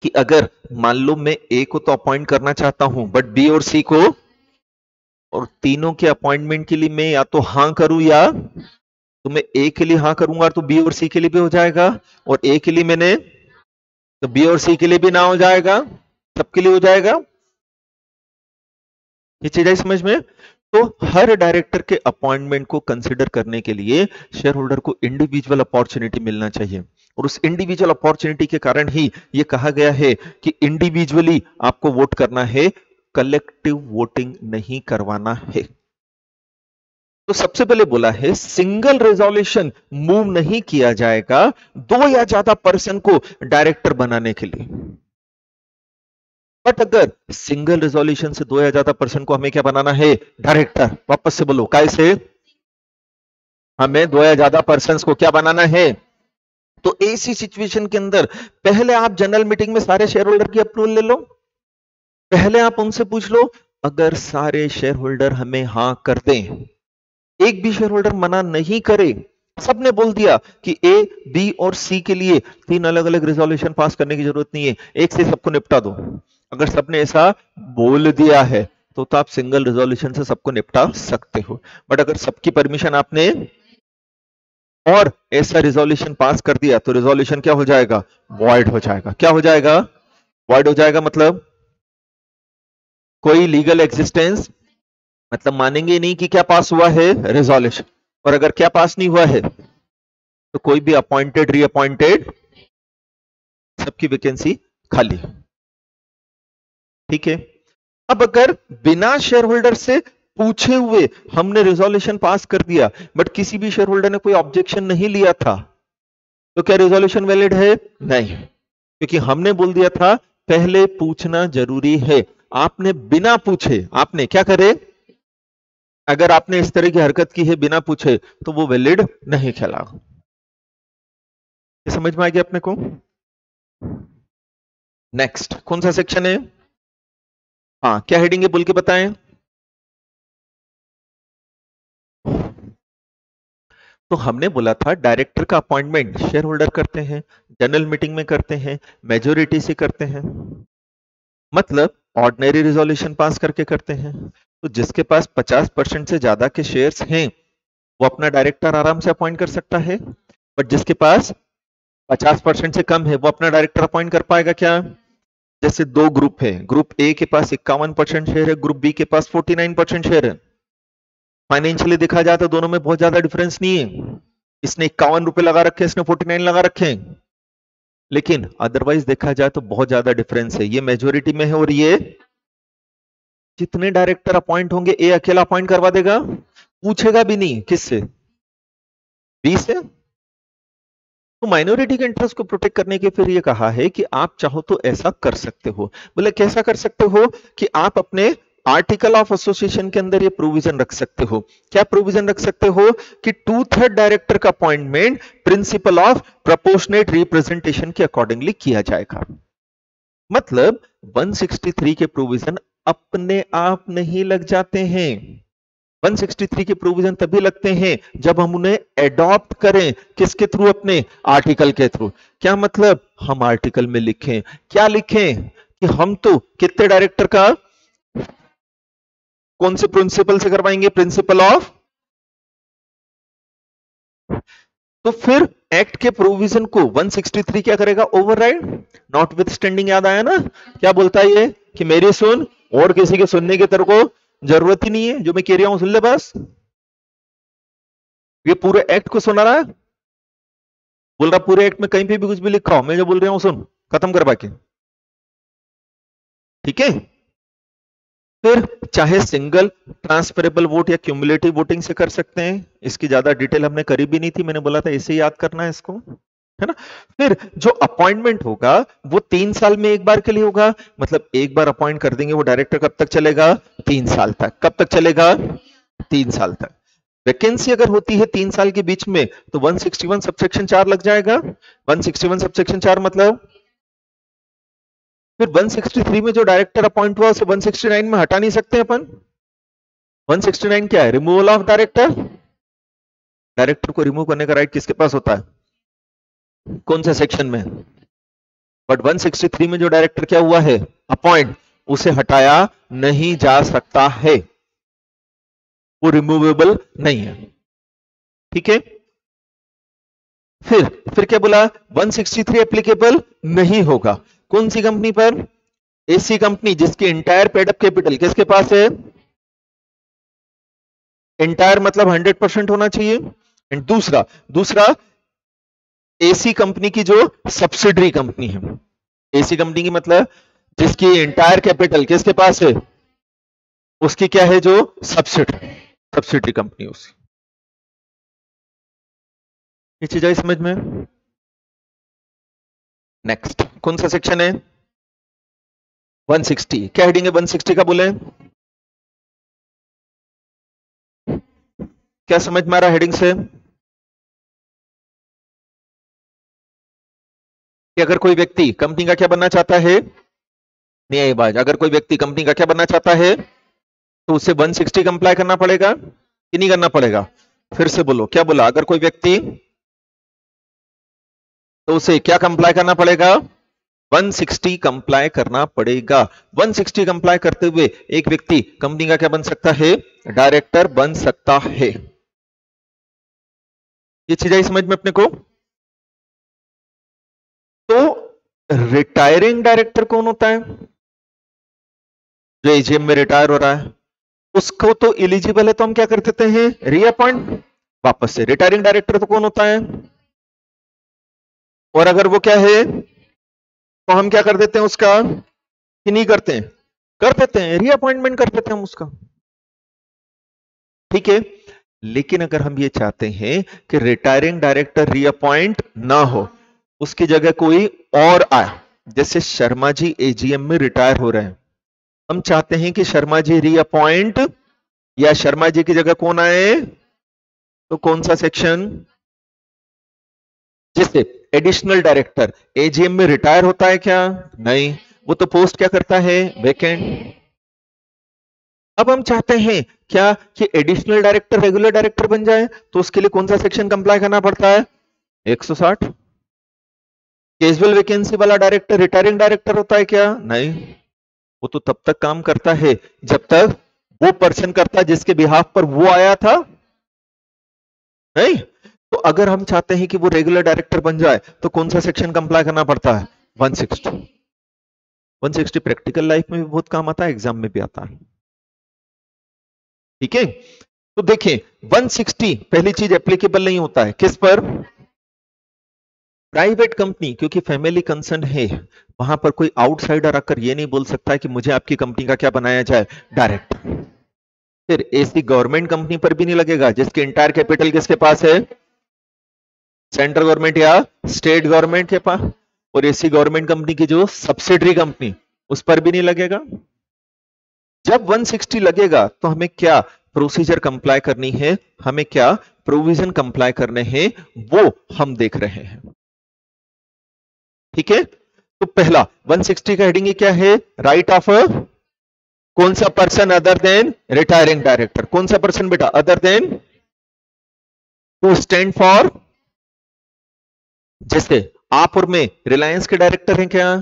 कि अगर मान लो मैं ए को तो अपॉइंट करना चाहता हूं बट बी और सी को, और तीनों के अपॉइंटमेंट के लिए मैं या तो हां करूं, या तो मैं ए के लिए हां करूंगा तो बी और सी के लिए भी हो जाएगा, और ए के लिए मैंने तो बी और सी के लिए भी ना हो जाएगा, सबके लिए हो जाएगा। ये चीज आई समझ में? तो हर डायरेक्टर के अपॉइंटमेंट को कंसीडर करने के लिए शेयर होल्डर को इंडिविजुअल अपॉर्चुनिटी मिलना चाहिए, और उस इंडिविजुअल अपॉर्चुनिटी के कारण ही ये कहा गया है कि इंडिविजुअली आपको वोट करना है, कलेक्टिव वोटिंग नहीं करवाना है। तो सबसे पहले बोला है सिंगल रेजोल्यूशन मूव नहीं किया जाएगा 2 या ज्यादा पर्सन को डायरेक्टर बनाने के लिए। बट अगर सिंगल रेजोल्यूशन से 2 या ज्यादा पर्सन को हमें क्या बनाना है? डायरेक्टर। वापस से बोलो, कैसे? हमें 2 या ज्यादा पर्सन को क्या बनाना है? तो ऐसी सिचुएशन के अंदर पहले आप जनरल मीटिंग में सारे शेयर होल्डर की अप्रूवल ले लो। पहले आप उनसे पूछ लो, अगर सारे शेयर होल्डर हमें हां कर दें, एक भी शेयर होल्डर मना नहीं करे, सबने बोल दिया कि ए, बी और सी के लिए 3 अलग अलग रिजोल्यूशन पास करने की जरूरत नहीं है, एक से सबको निपटा दो। अगर सबने ऐसा बोल दिया है तो आप सिंगल रिजोल्यूशन से सबको निपटा सकते हो। बट अगर सबकी परमिशन आपने और ऐसा रिजोल्यूशन पास कर दिया तो रिजोल्यूशन क्या हो जाएगा? वॉइड हो जाएगा। क्या हो जाएगा? वॉइड हो जाएगा। मतलब कोई लीगल एग्जिस्टेंस, मतलब मानेंगे नहीं कि क्या पास हुआ है? रिजोल्यूशन। और अगर क्या पास नहीं हुआ है तो कोई भी अपॉइंटेड, रीअपॉइंटेड, सबकी वैकेंसी खाली। ठीक है। अब अगर बिना शेयर होल्डर से पूछे हुए हमने रिजोल्यूशन पास कर दिया बट किसी भी शेयर होल्डर ने कोई ऑब्जेक्शन नहीं लिया था, तो क्या रिजोल्यूशन वैलिड है? नहीं, क्योंकि हमने बोल दिया था पहले पूछना जरूरी है। आपने बिना पूछे आपने क्या करे? अगर आपने इस तरह की हरकत की है बिना पूछे तो वो वैलिड नहीं कहलाएगा। ये समझ में आ गया अपने को? नेक्स्ट कौन सा सेक्शन है? हाँ, क्या हेडिंग है बोल के बताएं। तो हमने बोला था डायरेक्टर का अपॉइंटमेंट शेयर होल्डर करते हैं, जनरल मीटिंग में करते हैं, मेजोरिटी से करते हैं, मतलब ऑर्डिनरी रिजोल्यूशन पास करके करते हैं। तो जिसके पास 50% से ज्यादा के शेयर्स हैं वो अपना डायरेक्टर आराम से अपॉइंट कर सकता है, बट जिसके पास 50% से कम है वो अपना डायरेक्टर अपॉइंट कर पाएगा क्या? जैसे दो ग्रुप है, ग्रुप ए के पास 51% शेयर है, ग्रुप बी के पास 49% शेयर है। फाइनेंशियली देखा जाए तो दोनों में बहुत ज्यादा डिफरेंस नहीं है, इसने 51 रुपए लगा रखे हैं, इसने 49 लगा रखे हैं, लेकिन अदरवाइज देखा जाए तो बहुत ज्यादा डिफरेंस है। ये मेजोरिटी में है और ये, जितने डायरेक्टर अपॉइंट होंगे ए अकेला अपॉइंट करवा देगा, पूछेगा भी नहीं किससे, बी से। तो माइनॉरिटी के इंटरेस्ट को प्रोटेक्ट करने के फिर ये कहा है कि आप चाहो तो ऐसा कर सकते हो। बोले कैसा कर सकते हो? कि आप अपने आर्टिकल ऑफ एसोसिएशन के अंदर ये प्रोविजन रख सकते हो। क्या प्रोविजन रख सकते हो? कि 2/3 डायरेक्टर का appointment principle of proportionate representation के अकॉर्डिंगली किया जाएगा। मतलब 163 के प्रोविजन अपने आप नहीं लग जाते हैं। 163 के प्रोविजन तभी लगते हैं जब हम उन्हें एडॉप्ट करें, किसके थ्रू? अपने आर्टिकल के थ्रू। क्या मतलब? हम आर्टिकल में लिखें, क्या लिखें? कि हम तो कितने डायरेक्टर का कौन से प्रिंसिपल से करवाएंगे? Principle of. तो फिर एक्ट के प्रोविजन को 163 क्या करेगा? ओवरराइड। नॉट विथ स्टैंडिंग याद आया ना? क्या बोलता है ये? कि मेरी सुन और किसी के सुनने की तेरे को जरूरत ही नहीं है, जो मैं कह रहा हूं सुन ले बस। ये पूरे एक्ट को सुना रहा है, बोल रहा पूरे एक्ट में कहीं पे भी कुछ भी लिखा हो, मैं जो बोल रहा हूं सुन, खत्म कर बाकी। ठीक है? फिर चाहे सिंगल ट्रांसफरेबल वोट या क्यूमुलेटिव वोटिंग से कर सकते हैं, इसकी ज्यादा डिटेल हमने करी भी नहीं थी, मैंने बोला था इसे याद करना है इसको, है ना? फिर जो अपॉइंटमेंट होगा वो 3 साल में एक बार के लिए होगा, मतलब एक बार अपॉइंट कर देंगे वो डायरेक्टर, कब तक चलेगा? 3 साल तक। कब तक चलेगा? 3 साल तक। वैकेंसी अगर होती है 3 साल के बीच में तो 161 सबसेक्शन 4 लग जाएगा। 161 सबसेक्शन 4 मतलब फिर 163 में जो डायरेक्टर अपॉइंट हुआ उसे 169 में हटा नहीं सकते अपन। 169 क्या है? Removal of director. डायरेक्टर को रिमूव करने का राइट किसके पास होता है? कौन से सेक्शन में? बट 163 में जो डायरेक्टर क्या हुआ है? अपॉइंट, उसे हटाया नहीं जा सकता है, वो रिमूवेबल नहीं है। ठीक है? फिर क्या बोला? 163 एप्लीकेबल नहीं होगा कौन सी कंपनी पर? ऐसी कंपनी जिसकी इंटायर पेड अप कैपिटल किसके पास है? इंटायर मतलब 100% होना चाहिए। एंड दूसरा ऐसी कंपनी की जो सब्सिडरी कंपनी है। ऐसी कंपनी की मतलब जिसकी इंटायर कैपिटल किसके पास है? उसकी क्या है? जो सब्सिडरी कंपनी उसकी। ये चीज आई समझ में? नेक्स्ट कौन सा सेक्शन है? 160। क्या हेडिंग है 160 का बोले? क्या समझ में आ रहा हेडिंग से? कि अगर कोई व्यक्ति कंपनी का क्या बनना चाहता है, न्यायबाज, अगर कोई व्यक्ति कंपनी का क्या बनना चाहता है तो उसे 160 कंप्लाई करना पड़ेगा कि नहीं करना पड़ेगा? फिर से बोलो, क्या बोला? अगर कोई व्यक्ति, तो उसे क्या कंप्लाई करना पड़ेगा? 160 कंप्लाई करना पड़ेगा। 160 कंप्लाई करते हुए एक व्यक्ति कंपनी का क्या बन सकता है? डायरेक्टर बन सकता है। ये चीज आई समझ में अपने को? तो रिटायरिंग डायरेक्टर कौन होता है? जो एजीएम में रिटायर हो रहा है, उसको तो एलिजिबल है तो हम क्या कर देते हैं? रीअपॉइंट वापस से। रिटायरिंग डायरेक्टर तो कौन होता है? और अगर वो क्या है तो हम क्या कर देते हैं उसका? कि नहीं करते हैं? कर देते हैं, रीअपॉइंटमेंट कर देते हैं हम उसका। ठीक है? लेकिन अगर हम ये चाहते हैं कि रिटायरिंग डायरेक्टर रीअपॉइंट ना हो, उसकी जगह कोई और आए, जैसे शर्मा जी एजीएम में रिटायर हो रहे हैं, हम चाहते हैं कि शर्मा जी रीअपॉइंट या शर्मा जी की जगह कौन आए, तो कौन सा सेक्शन, जैसे एडिशनल डायरेक्टर एजीएम में रिटायर होता है क्या, नहीं, वो तो पोस्ट क्या करता है, वैकेंट। अब हम चाहते हैं क्या कि एडिशनल डायरेक्टर रेगुलर डायरेक्टर बन जाए, तो उसके लिए कौन सा सेक्शन कंप्लाई करना पड़ता है, 160। कैजुअल वैकेंसी वाला डायरेक्टर रिटायरिंग डायरेक्टर होता है क्या, नहीं, वो तो तब तक काम करता है जब तक वो पर्सन करता है जिसके बिहाफ पर वो आया था, नहीं। तो अगर हम चाहते हैं कि वो रेगुलर डायरेक्टर बन जाए तो कौन सा सेक्शन कंप्लाई करना पड़ता है, 160। 160 प्रैक्टिकल लाइफ में भी बहुत काम आता है, एग्जाम में भी आता है, ठीक है। तो देखें 160 पहली चीज एप्लीकेबल नहीं होता है किस पर, प्राइवेट कंपनी, क्योंकि फैमिली कंसर्न है, वहां पर कोई आउटसाइडर आकर ये नहीं बोल सकता है कि मुझे आपकी कंपनी का क्या बनाया जाए, डायरेक्टर। फिर एसी गवर्नमेंट कंपनी पर भी नहीं लगेगा जिसके इंटायर कैपिटल किसके पास है, सेंट्रल गवर्नमेंट या स्टेट गवर्नमेंट के पास, और एसी गवर्नमेंट कंपनी की जो सब्सिडरी कंपनी उस पर भी नहीं लगेगा। जब 160 लगेगा तो हमें क्या प्रोसीजर कंप्लाई करनी है, हमें क्या प्रोविजन कंप्लाई करने हैं, वो हम देख रहे हैं, ठीक है। तो पहला 160 का हेडिंग क्या है, राइट ऑफ कौन सा person other than retiring director, कौन सा पर्सन बेटा, other than to stand for, जैसे आप और मैं रिलायंस के डायरेक्टर हैं क्या,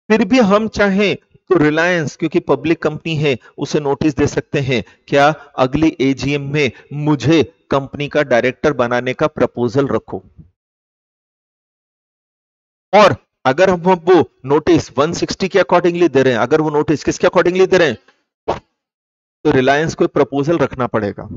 फिर भी हम चाहें तो रिलायंस क्योंकि पब्लिक कंपनी है उसे नोटिस दे सकते हैं क्या, अगली एजीएम में मुझे कंपनी का डायरेक्टर बनाने का प्रपोजल रखो। और अगर हम वो नोटिस 160 के अकॉर्डिंगली दे रहे हैं, अगर वो नोटिस किसके अकॉर्डिंगली दे रहे हैं, तो रिलायंस को प्रपोजल रखना पड़ेगा।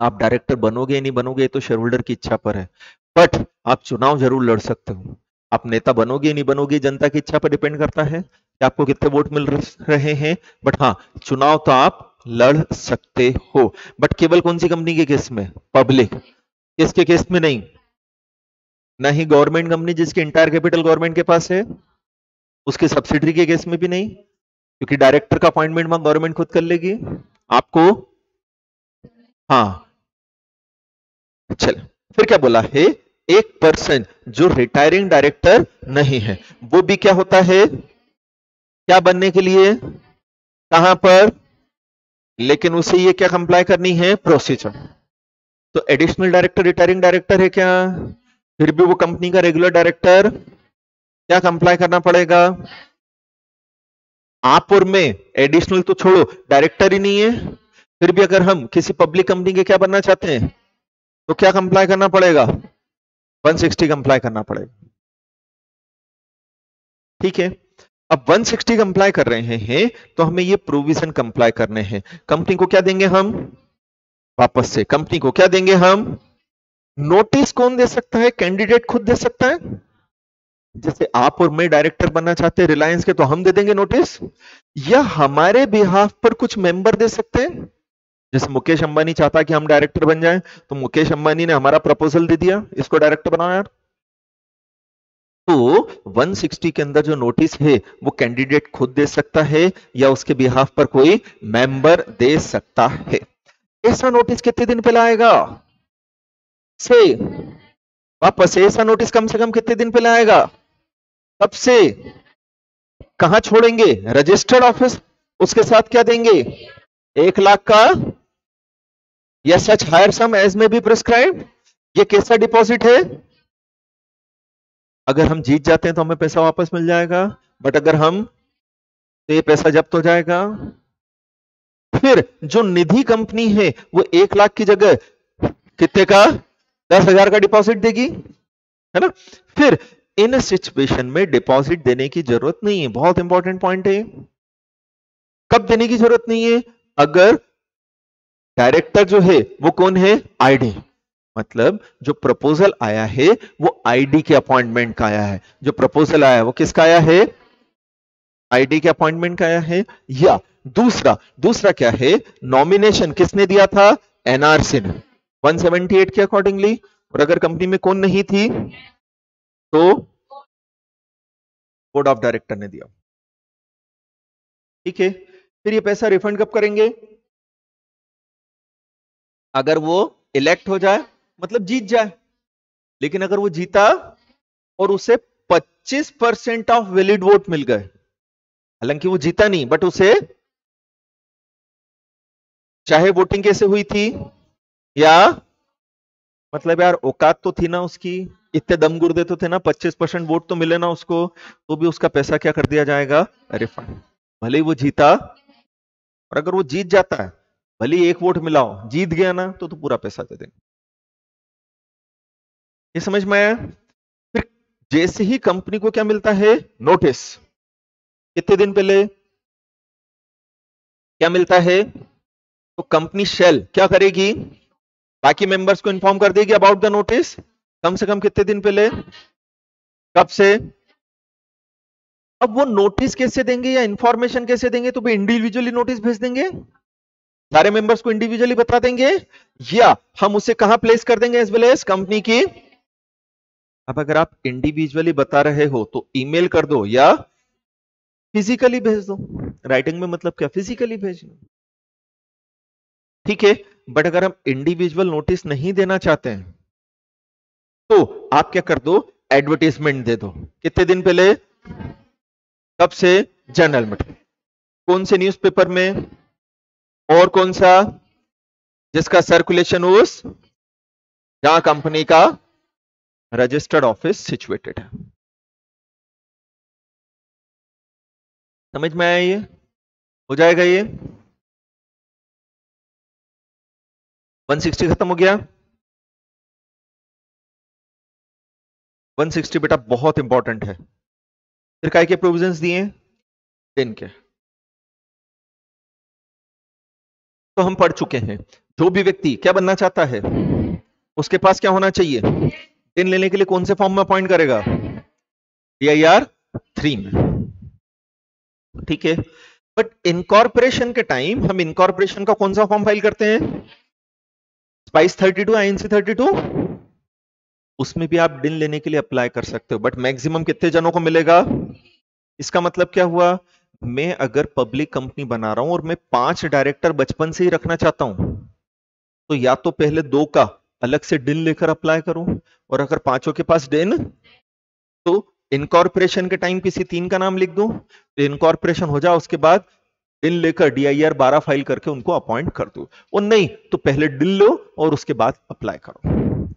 आप डायरेक्टर बनोगे या नहीं बनोगे तो शेयर होल्डर की इच्छा पर है, बट आप चुनाव जरूर लड़ सकते हो। आप नेता बनोगे या नहीं बनोगे जनता की इच्छा पर डिपेंड करता है कि आपको कितने वोट मिल रहे हैं, बट हाँ चुनाव तो आप लड़ सकते हो, बट केवल कौन सी कंपनी के केस में, पब्लिक, किसके केस में नहीं, ना ही गवर्नमेंट कंपनी जिसकी इंटायर कैपिटल गवर्नमेंट के पास है उसके सब्सिडरी के केस में भी नहीं, क्योंकि डायरेक्टर का अपॉइंटमेंट वहां गवर्नमेंट खुद कर लेगी आपको। हाँ चल, फिर क्या बोला है, एक पर्सन जो रिटायरिंग डायरेक्टर नहीं है वो भी क्या होता है, क्या बनने के लिए, कहां पर, लेकिन उसे ये क्या कंप्लाई करनी है, प्रोसीजर। तो एडिशनल डायरेक्टर रिटायरिंग डायरेक्टर है क्या, फिर भी वो कंपनी का रेगुलर डायरेक्टर, क्या कंप्लाई करना पड़ेगा, आप और मैं एडिशनल तो छोड़ो डायरेक्टर ही नहीं है, फिर भी अगर हम किसी पब्लिक कंपनी के क्या बनना चाहते हैं तो क्या कंप्लाई करना पड़ेगा, 160 कंप्लाई करना पड़ेगा, ठीक है। अब 160 कंप्लाई कर रहे हैं तो हमें ये प्रोविजन कंप्लाई करने हैं, कंपनी को क्या देंगे हम, वापस से कंपनी को क्या देंगे हम, नोटिस कौन दे सकता है, कैंडिडेट खुद दे सकता है, जैसे आप और मैं डायरेक्टर बनना चाहते हैं रिलायंस के तो हम दे देंगे नोटिस, या हमारे बिहाफ पर कुछ मेंबर दे सकते हैं, जैसे मुकेश अंबानी चाहता कि हम डायरेक्टर बन जाएं तो मुकेश अंबानी ने हमारा प्रपोजल दे दिया इसको डायरेक्टर बनाओ यार, तो 160 के अंदर जो नोटिस है वो कैंडिडेट खुद दे सकता है या उसके बिहाफ पर कोई मेंबर दे सकता है। ऐसा नोटिस कितने दिन पहले आएगा, से वापस ऐसा नोटिस कम से कम कितने दिन पहले आएगा, तब से कहां छोड़ेंगे, रजिस्टर्ड ऑफिस, उसके साथ क्या देंगे, 1 लाख का, या सच हायर सम एज में बी प्रिस्क्राइब, ये कैसा डिपॉजिट है, अगर हम जीत जाते हैं तो हमें पैसा वापस मिल जाएगा, बट अगर हम तो ये पैसा जब्त हो जाएगा। फिर जो निधि कंपनी है वो 1 लाख की जगह कितने का, 10,000 का डिपॉजिट देगी, है ना। फिर इन सिचुएशन में डिपॉजिट देने की जरूरत नहीं है, बहुत इंपॉर्टेंट पॉइंट है, कब देने की जरूरत नहीं है, अगर डायरेक्टर जो है वो कौन है, आईडी, मतलब जो प्रपोजल आया है वो आईडी के अपॉइंटमेंट का आया है, जो प्रपोजल आया है वो किसका आया है, आईडी के अपॉइंटमेंट का आया है, या दूसरा दूसरा क्या है, नॉमिनेशन किसने दिया था, एनआरसी ने 178 के अकॉर्डिंगली, और अगर कंपनी में कौन नहीं थी तो बोर्ड ऑफ डायरेक्टर ने दिया, ठीक है। फिर ये पैसा रिफंड कब करेंगे, अगर वो इलेक्ट हो जाए मतलब जीत जाए, लेकिन अगर वो जीता और उसे 25% ऑफ वैलिड वोट मिल गए, हालांकि वो जीता नहीं बट उसे, चाहे वोटिंग कैसे हुई थी, या मतलब यार औकात तो थी ना उसकी, इतने दम गुर्दे तो थे ना, 25% वोट तो मिले ना उसको, तो भी उसका पैसा क्या कर दिया जाएगा, रिफंड। भले ही वो जीता, और अगर वो जीत जाता है, भले ही एक वोट मिला हो, जीत गया ना तो पूरा पैसा दे देंगे। ये समझ में आया? फिर जैसे ही कंपनी को क्या मिलता है, नोटिस, कितने दिन पहले क्या मिलता है, तो कंपनी शेल क्या करेगी, बाकी मेंबर्स को इन्फॉर्म कर देगी अबाउट द नोटिस, कम से कम कितने दिन पहले, कब से। अब वो नोटिस कैसे देंगे या इंफॉर्मेशन कैसे देंगे, तो भी इंडिविजुअली नोटिस भेज देंगे, सारे मेंबर्स को इंडिविजुअली बता देंगे, या हम उसे कहां प्लेस कर देंगे एज वेल एज कंपनी की। अब अगर आप इंडिविजुअली बता रहे हो तो ईमेल कर दो या फिजिकली भेज दो, राइटिंग में मतलब क्या, फिजिकली भेजना, ठीक है। बट अगर हम इंडिविजुअल नोटिस नहीं देना चाहते हैं तो आप क्या कर दो, एडवर्टीजमेंट दे दो, कितने दिन पहले, कब से, जर्नल में, कौन से न्यूज़पेपर में, और कौन सा, जिसका सर्कुलेशन उस, जहां कंपनी का रजिस्टर्ड ऑफिस सिचुएटेड है। समझ में आया? ये हो जाएगा, ये 160 खत्म हो गया। 160 बेटा बहुत इंपॉर्टेंट है। फिर काय के प्रोविजंस दिए, दिन के, तो हम पढ़ चुके हैं। जो भी व्यक्ति क्या बनना चाहता है, उसके पास क्या होना चाहिए, दिन लेने के लिए कौन से फॉर्म में अपॉइंट करेगा, DIR 3 में, ठीक है। बट इनकॉर्पोरेशन के टाइम हम इनकॉर्पोरेशन का कौन सा फॉर्म फाइल करते हैं, स्पाइस 32, INC 32, उसमें भी आप दिन लेने के लिए अप्लाई कर सकते हो, बट मैक्सिमम कितने जनों को मिलेगा। इसका मतलब क्या हुआ, मैं अगर पब्लिक कंपनी बना रहा हूं और मैं 5 डायरेक्टर बचपन से ही रखना चाहता हूं, तो या तो पहले 2 का अलग से डिन लेकर अप्लाई करूं, और अगर पांचों के पास डिन, तो इनकॉर्पोरेशन के टाइम किसी 3 का नाम लिख दूं, तो इनकॉर्पोरेशन हो जाए उसके बाद डिन लेकर DIR 12 फाइल करके उनको अपॉइंट कर दूं, और नहीं तो पहले डिन लो और उसके बाद अप्लाई करो।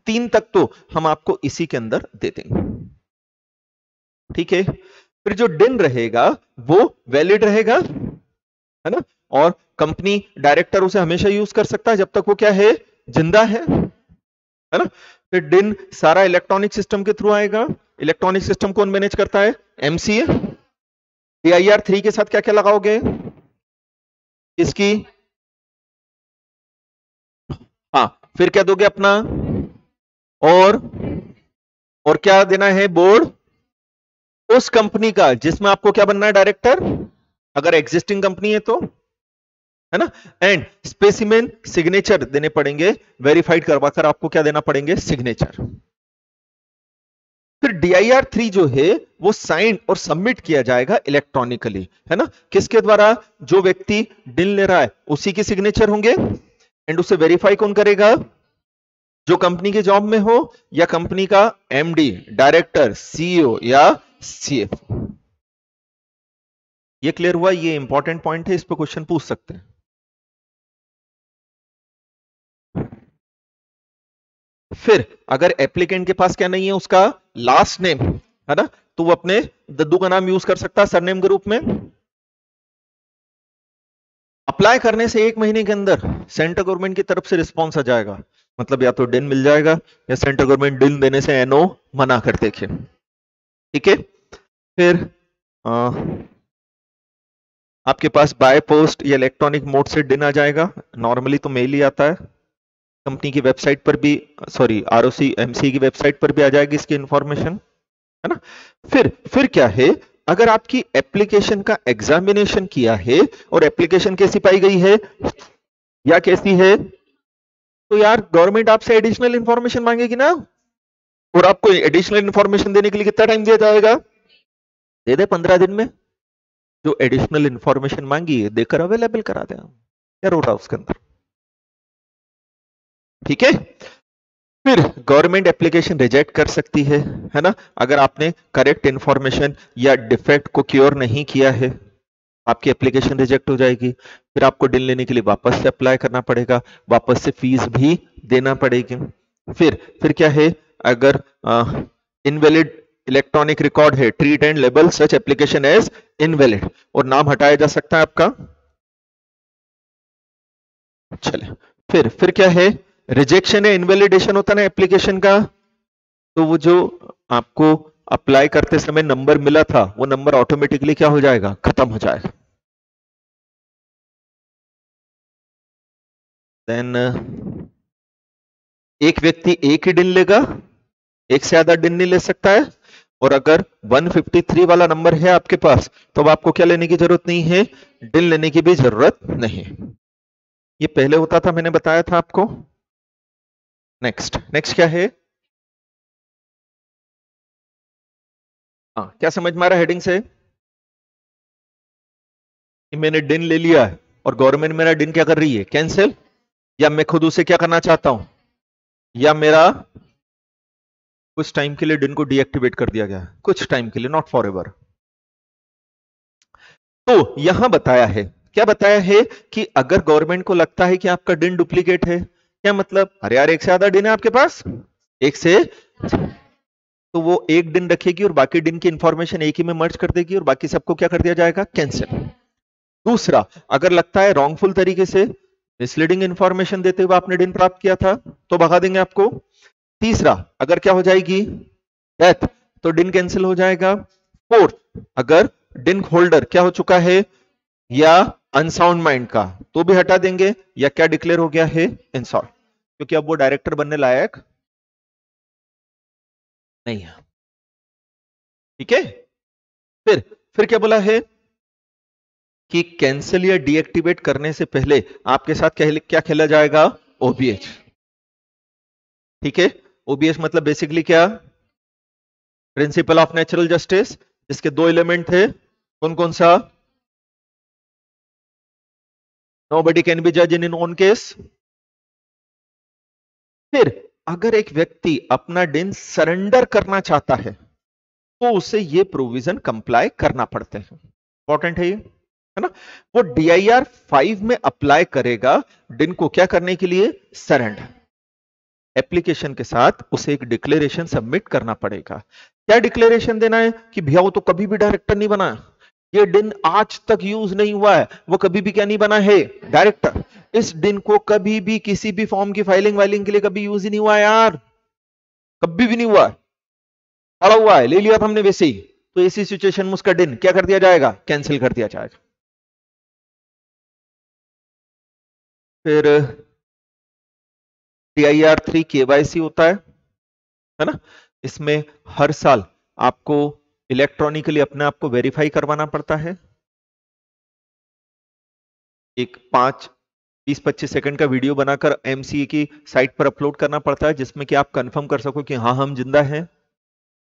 3 तक तो हम आपको इसी के अंदर दे देंगे, ठीक है। फिर जो डिन रहेगा वो वैलिड रहेगा, है ना, और कंपनी डायरेक्टर उसे हमेशा यूज कर सकता है जब तक वो क्या है, जिंदा है ना। फिर डिन सारा इलेक्ट्रॉनिक सिस्टम के थ्रू आएगा। इलेक्ट्रॉनिक सिस्टम कौन मैनेज करता है, MCA। DIR 3 के साथ क्या क्या लगाओगे, इसकी, हाँ, फिर क्या दोगे अपना, और और क्या देना है, बोर्ड उस कंपनी का जिसमें आपको क्या बनना है, डायरेक्टर, अगर एग्जिस्टिंग कंपनी है तो, है ना। एंड स्पेसिमेन सिग्नेचर देने पड़ेंगे, वेरीफाइड करवाकर आपको क्या देना पड़ेंगे, सिग्नेचर। फिर DIR 3 जो है वो साइन और सबमिट किया जाएगा इलेक्ट्रॉनिकली, है ना, किसके द्वारा, जो व्यक्ति डिल ले रहा है उसी के सिग्नेचर होंगे, एंड उसे वेरीफाई कौन करेगा, जो कंपनी के जॉब में हो, या कंपनी का MD, डायरेक्टर, CEO या CFO। ये क्लियर हुआ, ये इंपॉर्टेंट पॉइंट है, इस पर क्वेश्चन पूछ सकते हैं। फिर अगर एप्लीकेंट के पास क्या नहीं है, उसका लास्ट नेम, है ना, तो वो अपने दद्दू का नाम यूज कर सकता है सरनेम के रूप में। अप्लाई करने से 1 महीने के अंदर सेंट्रल गवर्नमेंट की तरफ से रिस्पॉन्स आ जाएगा, मतलब या तो डिन मिल जाएगा या सेंट्रल गवर्नमेंट डिन देने से NO मना कर देखे, ठीक है। फिर आपके पास बाय पोस्ट या इलेक्ट्रॉनिक मोड से डिन आ जाएगा, नॉर्मली तो मेल ही आता है, कंपनी की वेबसाइट पर भी, सॉरी ROC MC की वेबसाइट पर भी आ जाएगी इसकी इंफॉर्मेशन, है ना। फिर क्या है, अगर आपकी एप्लीकेशन का एग्जामिनेशन किया है और एप्लीकेशन कैसी पाई गई है या कैसी है, तो यार गवर्नमेंट आपसे एडिशनल इंफॉर्मेशन मांगेगी ना, और आपको एडिशनल इंफॉर्मेशन देने के लिए कितना टाइम दिया जाएगा, दे दे 15 दिन में, जो एडिशनल इंफॉर्मेशन मांगी है देकर अवेलेबल करा दे। क्या रोल रहा उसके अंदर, ठीक है। फिर गवर्नमेंट एप्लीकेशन रिजेक्ट कर सकती है ना, अगर आपने करेक्ट इंफॉर्मेशन या डिफेक्ट को क्योर नहीं किया है, आपकी एप्लीकेशन रिजेक्ट हो जाएगी। फिर आपको डिन लेने के लिए वापस से अप्लाई करना पड़ेगा, वापस से फीस भी देना पड़ेगी। फिर क्या है, अगर इनवैलिड इलेक्ट्रॉनिक रिकॉर्ड है, treat and label such application as invalid, और नाम हटाया जा सकता है आपका। चले, फिर क्या है, रिजेक्शन या इनवैलिडेशन होता है ना एप्लीकेशन का, तो वो जो आपको अप्लाई करते समय नंबर मिला था, वो नंबर ऑटोमेटिकली क्या हो जाएगा, खत्म हो जाएगा। देन एक व्यक्ति एक ही दिन लेगा, एक से ज्यादा दिन नहीं ले सकता है। और अगर 153 वाला नंबर है आपके पास, तो अब आपको क्या लेने की जरूरत नहीं है, दिन लेने की भी जरूरत नहीं। ये पहले होता था, मैंने बताया था आपको। नेक्स्ट क्या है, क्या समझ में आ रहा है हेडिंग से कि मैंने दिन ले लिया है और गवर्नमेंट मेरा दिन क्या कर रही है, कैंसिल, या मैं खुद उसे क्या करना चाहता हूं, या मेरा कुछ टाइम के लिए दिन को डीएक्टिवेट कर दिया गया, कुछ टाइम के लिए, नॉट फॉर एवर। तो यहां बताया है, क्या बताया है, कि अगर गवर्नमेंट को लगता है कि आपका दिन डुप्लीकेट है, क्या मतलब, अरे यार एक से ज्यादा दिन है आपके पास, एक से, तो वो एक दिन रखेगी और बाकी दिन की इंफॉर्मेशन एक ही में मर्ज कर देगी और बाकी सबको क्या कर दिया जाएगा, कैंसिल। दूसरा, अगर लगता है रॉन्गफुल तरीके से मिसलीडिंग इंफॉर्मेशन देते हुए आपने दिन प्राप्त किया था, तो भगा देंगे आपको। तीसरा, अगर क्या हो जाएगी, डेथ, तो दिन कैंसिल हो जाएगा। फोर्थ, अगर दिन होल्डर क्या हो चुका है, या अनसाउंड माइंड का, तो भी हटा देंगे, या क्या डिक्लेयर हो गया है, इंसॉल्व, क्योंकि अब वो डायरेक्टर बनने लायक नहीं है। ठीक है। फिर क्या बोला है, कि कैंसिल या डीएक्टिवेट करने से पहले आपके साथ क्या खेला जाएगा, ओबीएच। ठीक है, ओबीएच मतलब बेसिकली क्या, प्रिंसिपल ऑफ नेचुरल जस्टिस, जिसके दो एलिमेंट थे, कौन कौन सा, नोबडी कैन बी जज इन ओन केस। फिर अगर एक व्यक्ति अपना दिन सरेंडर करना चाहता है, तो उसे ये प्रोविजन कंप्लाई करना पड़ते हैं, इंपॉर्टेंट है ये, है ना। वो DIR 5 में अप्लाई करेगा दिन को क्या करने के लिए, सरेंडर। एप्लीकेशन के साथ उसे एक डिक्लेरेशन सबमिट करना पड़ेगा। क्या डिक्लेरेशन देना है, कि भैया वो तो कभी भी डायरेक्टर नहीं बना, ये दिन आज तक यूज नहीं हुआ है, वो कभी भी क्या नहीं बना है, डायरेक्टर। इस दिन को कभी भी किसी भी फॉर्म की फाइलिंग वाइलिंग के लिए कभी यूज ही नहीं हुआ है यार, कभी भी नहीं हुआ, पड़ा हुआ है, ले लिया था हमने वैसे ही। तो ऐसी सिचुएशन में उसका दिन क्या कर दिया जाएगा, कैंसिल कर दिया जाएगा। फिर DIR 3 KYC होता है ना। इसमें हर साल आपको इलेक्ट्रॉनिकली अपने आप को वेरीफाई करवाना पड़ता है। एक 20-25 सेकंड का वीडियो बनाकर MCA की साइट पर अपलोड करना पड़ता है, जिसमें कि आप कंफर्म कर सको कि हाँ हम जिंदा हैं,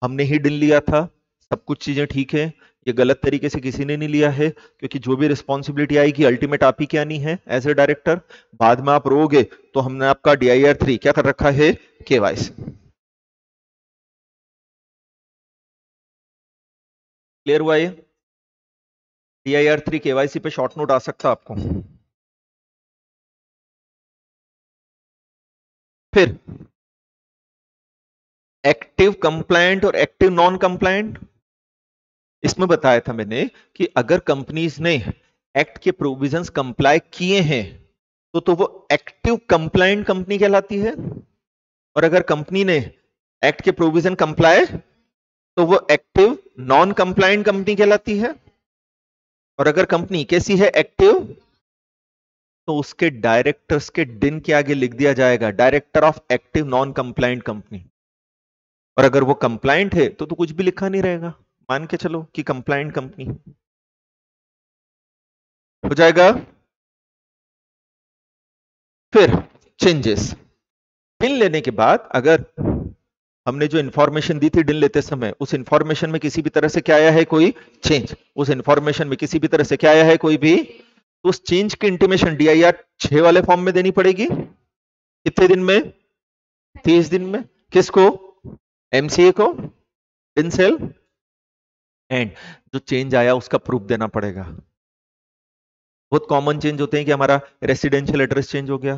हमने ही दिन लिया था, सब कुछ चीजें ठीक है, ये गलत तरीके से किसी ने नहीं लिया है, क्योंकि जो भी रिस्पॉन्सिबिलिटी आएगी अल्टीमेट आप ही की आनी है एज ए डायरेक्टर। बाद में आप रोगे तो हमने आपका DIR 3 क्या कर रखा है, KYC। क्लियर हुआ ये, DIR 3 KYC पे शॉर्ट नोट आ सकता है आपको। फिर एक्टिव कंप्लायंट और एक्टिव नॉन कंप्लायंट, इसमें बताया था मैंने कि अगर कंपनीज ने एक्ट के प्रोविजंस कंप्लाई किए हैं, तो वो एक्टिव कंप्लायंट कंपनी कहलाती है। और अगर कंपनी ने एक्ट के प्रोविजन कंप्लाई, तो वो एक्टिव नॉन कंप्लायंट कंपनी कहलाती है। और अगर कंपनी कैसी है, एक्टिव, तो उसके डायरेक्टर्स के दिन के आगे लिख दिया जाएगा director of active non compliant company. और अगर वो कंप्लायंट है तो कुछ भी लिखा नहीं रहेगा, मान के चलो कि कंप्लायंट कंपनी हो जाएगा। फिर चेंजेस, दिन लेने के बाद अगर हमने जो इंफॉर्मेशन दी थी दिन लेते समय, उस इंफॉर्मेशन में किसी भी तरह से क्या आया है, कोई चेंज, उस इंफॉर्मेशन में किसी भी तरह से क्या आया है, कोई भी, तो उस चेंज की इंटीमेशन DIR 6 वाले फॉर्म में देनी पड़ेगी। कितने दिन में? 30 दिन में। किसको? एमसीए को, सेल, एंड जो चेंज आया उसका प्रूफ देना पड़ेगा। बहुत कॉमन चेंज होते हैं कि हमारा रेसिडेंशियल एड्रेस चेंज हो गया।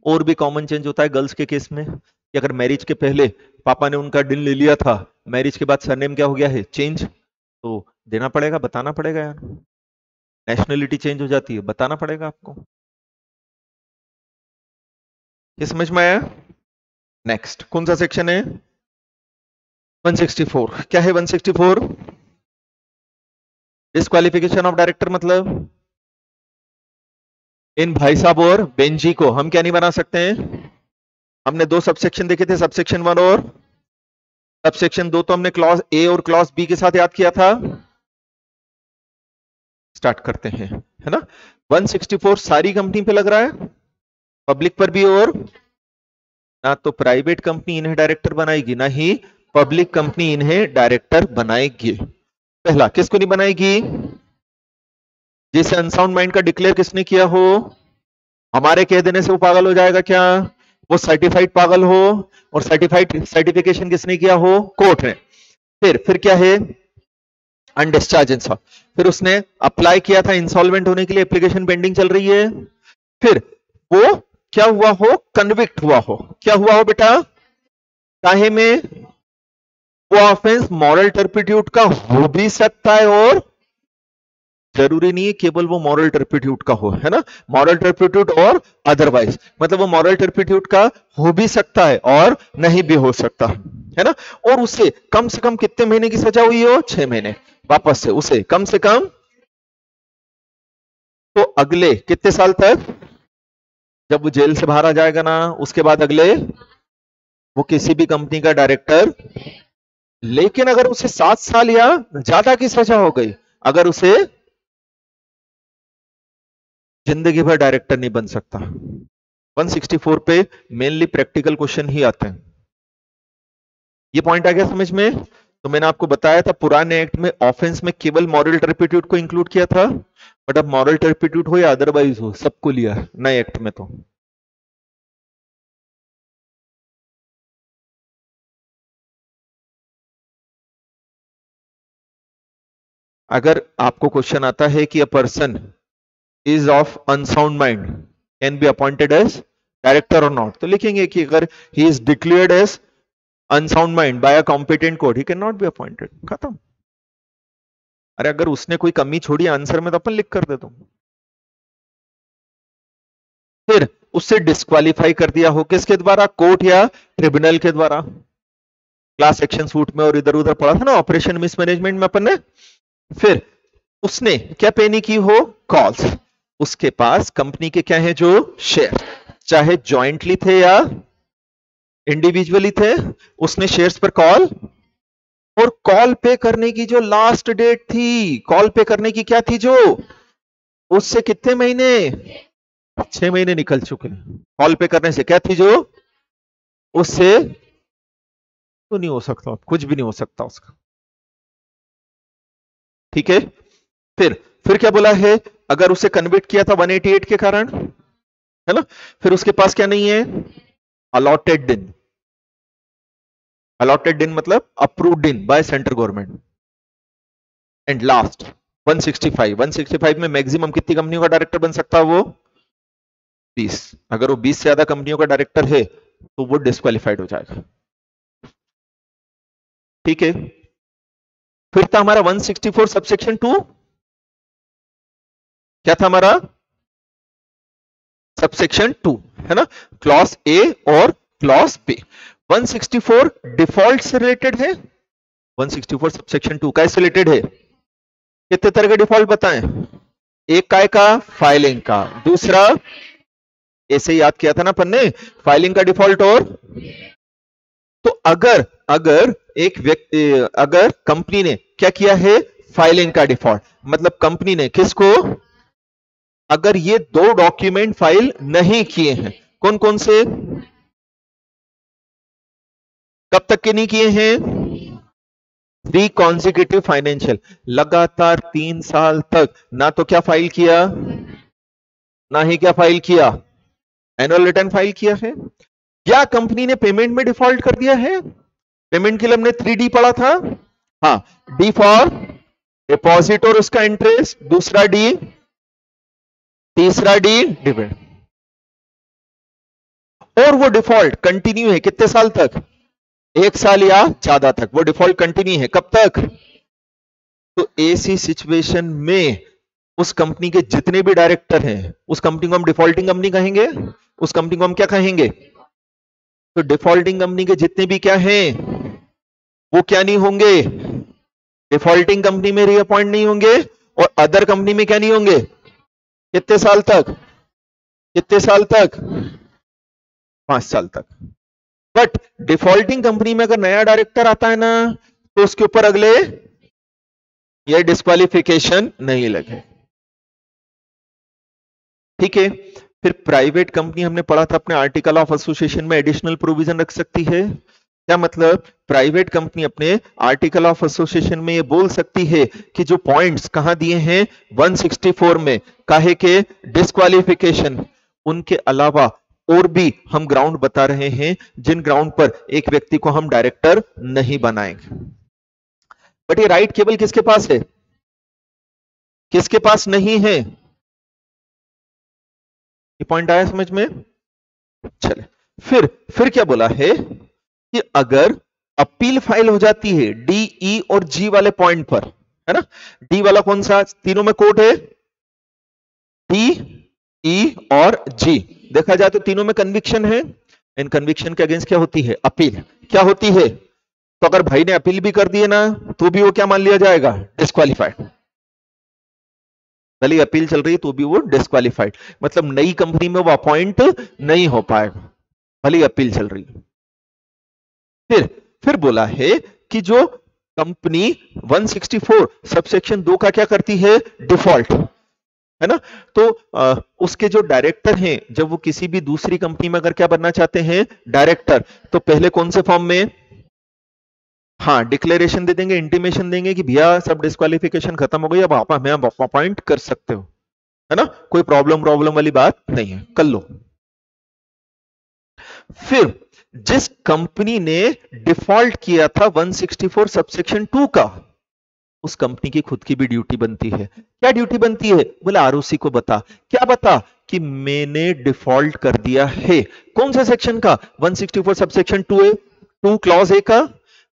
और भी कॉमन चेंज होता है गर्ल्स के केस में कि अगर मैरिज के पहले पापा ने उनका डिन ले लिया था, मैरिज के बाद सरनेम क्या हो गया है, चेंज, तो देना पड़ेगा, बताना पड़ेगा यार। नेशनलिटी चेंज हो जाती है, बताना पड़ेगा आपको। ये समझ में आया? नेक्स्ट कौन सा सेक्शन है? 164। क्या है 164? डिस्क्वालिफिकेशन ऑफ डायरेक्टर, मतलब इन भाई साहब और बेंजी को हम क्या नहीं बना सकते हैं? हमने दो सबसेक्शन देखे थे, सबसेक्शन 1 और सबसेक्शन 2, तो हमने क्लॉज ए और क्लॉज बी के साथ याद किया था। स्टार्ट करते हैं, है ना। 164 सारी कंपनी पे लग रहा है, पब्लिक पर भी, और ना तो प्राइवेट कंपनी इन्हें डायरेक्टर बनाएगी, ना ही पब्लिक कंपनी इन्हें डायरेक्टर बनाएगी। पहला, किसको नहीं बनाएगी? जिसे अनसाउंड माइंड का डिक्लेयर किसने किया हो, हमारे कह देने से वो पागल हो जाएगा क्या? वो सर्टिफाइड पागल हो, और सर्टिफाइड सर्टिफिकेशन किसने किया हो? कोर्ट ने। फिर क्या है? अनडिस्चार्ज इंसॉल्व। फिर उसने अप्लाई किया था इंसॉल्वेंट होने के लिए, एप्लीकेशन पेंडिंग चल रही है। फिर वो क्या हुआ हो? कन्विक्ट हुआ हो। क्या हुआ हो बेटा? काहे में? वो ऑफेंस मॉरल टर्पिट्यूड का हो भी सकता है, और जरूरी नहीं है केवल वो मॉरल टर्पिट्यूड का हो, है ना। मॉरल टर्पिट्यूड और अदरवाइज, मतलब वो मॉरल टर्पिट्यूड का हो भी सकता है और नहीं भी हो सकता, है ना। और उसे कम से कम कितने महीने की सजा हुई हो? 6 महीने। वापस से उसे कम से कम, तो अगले कितने साल तक, जब वो जेल से बाहर आ जाएगा ना, उसके बाद अगले वो किसी भी कंपनी का डायरेक्टर। लेकिन अगर उसे 7 साल या ज्यादा की सजा हो गई, अगर उसे जिंदगी भर डायरेक्टर नहीं बन सकता। 164 पे मेनली प्रैक्टिकल क्वेश्चन ही आते हैं। ये पॉइंट आ गया समझ में? तो मैंने आपको बताया था पुराने एक्ट में ऑफेंस में केवल मॉरल टर्पिट्यूड को इंक्लूड किया था, बट अब मॉरल टर्पिट्यूड हो या अदरवाइज हो, सबको लिया नए एक्ट में। तो अगर आपको क्वेश्चन आता है कि a person is of unsound mind can be appointed as director और नॉट, तो लिखेंगे कि अगर he is declared as unsound mind by a competent court, he can not be appointed. खत्म। अरे अगर उसने कोई कमी छोड़ी आंसर में तो अपन लिख कर दे दो। फिर उससे डिस्क्वालीफाई कर दिया हो, किसके द्वारा? कोर्ट या ट्रिब्यूनल के द्वारा। क्लास एक्शन सूट में और इधर उधर पढ़ा था ना ऑपरेशन मिसमैनेजमेंट में अपन ने। फिर उसने क्या पे नहीं की हो? कॉल्स। उसके पास कंपनी के क्या है? जो शेयर, चाहे ज्वाइंटली थे या इंडिविजुअली थे, उसने शेयर्स पर कॉल, और कॉल पे करने की जो लास्ट डेट थी, कॉल पे करने की क्या थी जो, उससे कितने महीने? 6 महीने निकल चुके हैं। कॉल पे करने से क्या थी जो, उससे तो नहीं हो सकता, कुछ भी नहीं हो सकता उसका। ठीक है। फिर क्या बोला है? अगर उसे कन्विक्ट किया था 188 के कारण, है ना, फिर उसके पास क्या नहीं है? अलॉटेड दिन। अलॉटेड दिन मतलब अप्रूव्ड दिन by central government. And last 165 में मैक्सिमम कितनी कंपनियों का डायरेक्टर बन सकता है? वो 20। अगर वो 20 से ज्यादा कंपनियों का डायरेक्टर है तो वो डिस्क्वालिफाइड हो जाएगा। ठीक है। फिर था हमारा 164 सबसेक्शन 2। क्या था हमारा? सबसेक्शन 2, है ना, क्लॉज ए और क्लॉज बी। 164 डिफॉल्ट से रिलेटेड है। 164 सबसेक्शन 2 कैसे रिलेटेड है? कितने तरह के डिफॉल्ट बताएं? एक काय का? फाइलिंग का। दूसरा, ऐसे याद किया था ना अपन ने, फाइलिंग का डिफॉल्ट। और तो अगर एक व्यक्ति, अगर कंपनी ने क्या किया है? फाइलिंग का डिफॉल्ट, मतलब कंपनी ने किसको, अगर ये दो डॉक्यूमेंट फाइल नहीं किए हैं, कौन कौन से, कब तक के नहीं किए हैं? 3 कॉन्जिक्यूटिव फाइनेंशियल, लगातार 3 साल तक ना तो क्या फाइल किया, ना ही क्या फाइल किया, एनुअल रिटर्न फाइल किया है। या कंपनी ने पेमेंट में डिफॉल्ट कर दिया है। पेमेंट के लिए हमने 3D पढ़ा था। हाँ, डी फॉर डिपॉजिट और उसका इंटरेस्ट, दूसरा डी, तीसरा डी डिविडेंड। और वो डिफॉल्ट कंटिन्यू है कितने साल तक? 1 साल या ज्यादा तक वो डिफॉल्ट कंटिन्यू है। कब तक? तो ऐसी सिचुएशन में उस कंपनी के जितने भी डायरेक्टर हैं, उस कंपनी को हम डिफॉल्टिंग कंपनी कहेंगे। उस कंपनी को हम क्या कहेंगे? तो डिफॉल्टिंग कंपनी के जितने भी क्या हैं वो क्या नहीं होंगे? डिफॉल्टिंग कंपनी में रीअपॉइंट नहीं होंगे और अदर कंपनी में क्या नहीं होंगे? कितने साल तक? कितने साल तक? 5 साल तक। बट डिफॉल्टिंग कंपनी में अगर नया डायरेक्टर आता है ना, तो उसके ऊपर अगले ये डिस्क्वालिफिकेशन नहीं लगे। ठीक है। फिर प्राइवेट कंपनी हमने पढ़ा था अपने आर्टिकल ऑफ एसोसिएशन में एडिशनल प्रोविजन रख सकती है। क्या मतलब? प्राइवेट कंपनी अपने आर्टिकल ऑफ एसोसिएशन में ये बोल सकती है कि जो पॉइंट्स कहां दिए हैं 164 में, काहे के डिस्क्वालिफिकेशन, उनके अलावा और भी हम ग्राउंड बता रहे हैं जिन ग्राउंड पर एक व्यक्ति को हम डायरेक्टर नहीं बनाएंगे। बट ये राइट केवल किसके पास है? किसके पास नहीं है? ये पॉइंट आया समझ में? चले, फिर क्या बोला है कि अगर अपील फाइल हो जाती है डी, ई और जी वाले पॉइंट पर, है ना? डी वाला कौन सा? तीनों में कोड है, डी, ई और जी। देखा जाए तो तीनों में कन्विक्शन है। इन कन्विक्शन के अगेंस्ट क्या होती है? अपील। क्या होती है? तो अगर भाई ने अपील भी कर दिए ना, तो भी वो क्या मान लिया जाएगा? डिस्क्वालिफाइड। भले अपील चल रही है तो भी वो डिस्क्वालिफाइड, मतलब नई कंपनी में वो अपॉइंट नहीं हो पाएगा, भले अपील चल रही है। फिर बोला है कि जो कंपनी 164 सबसेक्शन 2 का क्या करती है? डिफॉल्ट, है ना? तो उसके जो डायरेक्टर हैं, जब वो किसी भी दूसरी कंपनी में अगर क्या बनना चाहते हैं? डायरेक्टर, तो पहले कौन से फॉर्म में? हाँ, डिक्लेरेशन दे देंगे, इंटीमेशन देंगे कि भैया सब डिस्क्वालिफिकेशन खत्म हो गई, अब आप हमें अपॉइंट कर सकते हो, है ना? कोई प्रॉब्लम वाली बात नहीं है, कर लो। फिर जिस कंपनी ने डिफॉल्ट किया था 164 सबसेक्शन 2 का, उस कंपनी की खुद की भी ड्यूटी बनती है। क्या ड्यूटी बनती है? बोले आरओसी को बता। क्या बता? कि मैंने डिफॉल्ट कर दिया है। कौन सा सेक्शन का? 164 सबसेक्शन 2 क्लॉज ए का,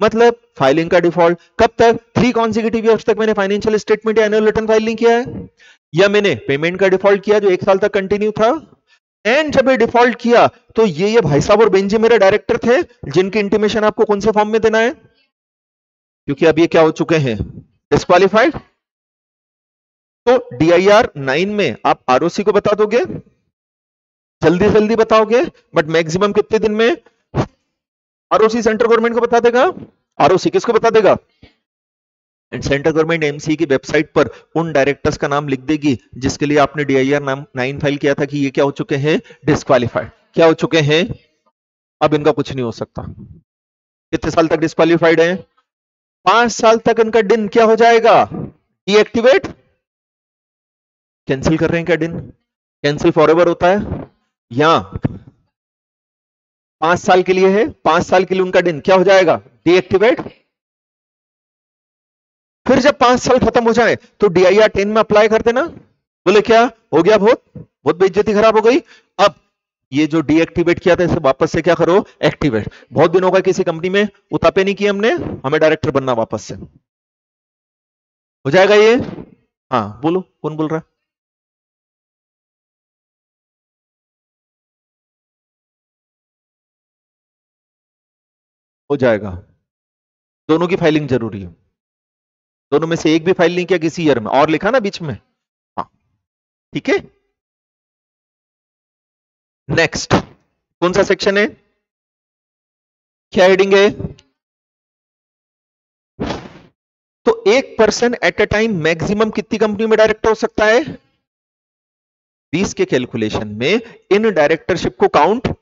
मतलब फाइलिंग का डिफॉल्ट। कब तक? 3 कॉन्सेक्यूटिव ईयर्स तक मैंने फाइनेंशियल स्टेटमेंट या एनुअल रिटर्न फाइल नहीं किया है, या मैंने पेमेंट का डिफॉल्ट किया जो 1 साल तक कंटिन्यू था। एंड जब ये डिफॉल्ट किया तो ये भाई साहब और बेंजी मेरे डायरेक्टर थे, जिनकी इंटीमेशन आपको कौन से फॉर्म में देना है? क्योंकि अब ये क्या हो चुके हैं? डिस्क्वालिफाइड। तो DIR 9 में आप आरओसी को बता दोगे, जल्दी जल्दी बताओगे, बट मैक्सिमम कितने दिन में? आरओसी सेंट्रल गवर्नमेंट को बता देगा। आरओसी किसको बता देगा? एंड सेंट्रल गवर्नमेंट एमसी की वेबसाइट पर उन डायरेक्टर्स का नाम लिख देगी जिसके लिए आपने DIR 9 फाइल किया था कि ये क्या हो चुके हैं? डिस्क्वालिफाइड। क्या हो चुके हैं? अब इनका कुछ नहीं हो सकता। कितने साल तक डिस्क्वालिफाइड है? 5 साल तक इनका डिन क्या हो जाएगा? डीएक्टिवेट। कैंसिल कर रहे हैं क्या डिन? कैंसिल फॉरएवर होता है, या 5 साल के लिए है, 5 साल के लिए उनका डिन क्या हो जाएगा? डीएक्टिवेट। फिर जब 5 साल खत्म हो जाए तो DIR 10 में अप्लाई कर देना। बोले क्या हो गया? बहुत बेइज्जती खराब हो गई। अब ये जो डीएक्टिवेट किया था इसे वापस से क्या करो? एक्टिवेट। बहुत दिन होगा किसी कंपनी में उतापे नहीं किए हमने, हमें डायरेक्टर बनना वापस से हो जाएगा ये। हाँ बोलो, कौन बोल रहा है? हो जाएगा। दोनों की फाइलिंग जरूरी है। दोनों में से एक भी फाइल नहीं किया किसी ईयर में और लिखा ना बीच में, हाँ ठीक है। नेक्स्ट कौन सा सेक्शन है? क्या हेडिंग है? तो एक person at a time maximum कितनी कंपनी में डायरेक्टर हो सकता है? 20 के कैलकुलेशन में इन डायरेक्टरशिप को काउंट,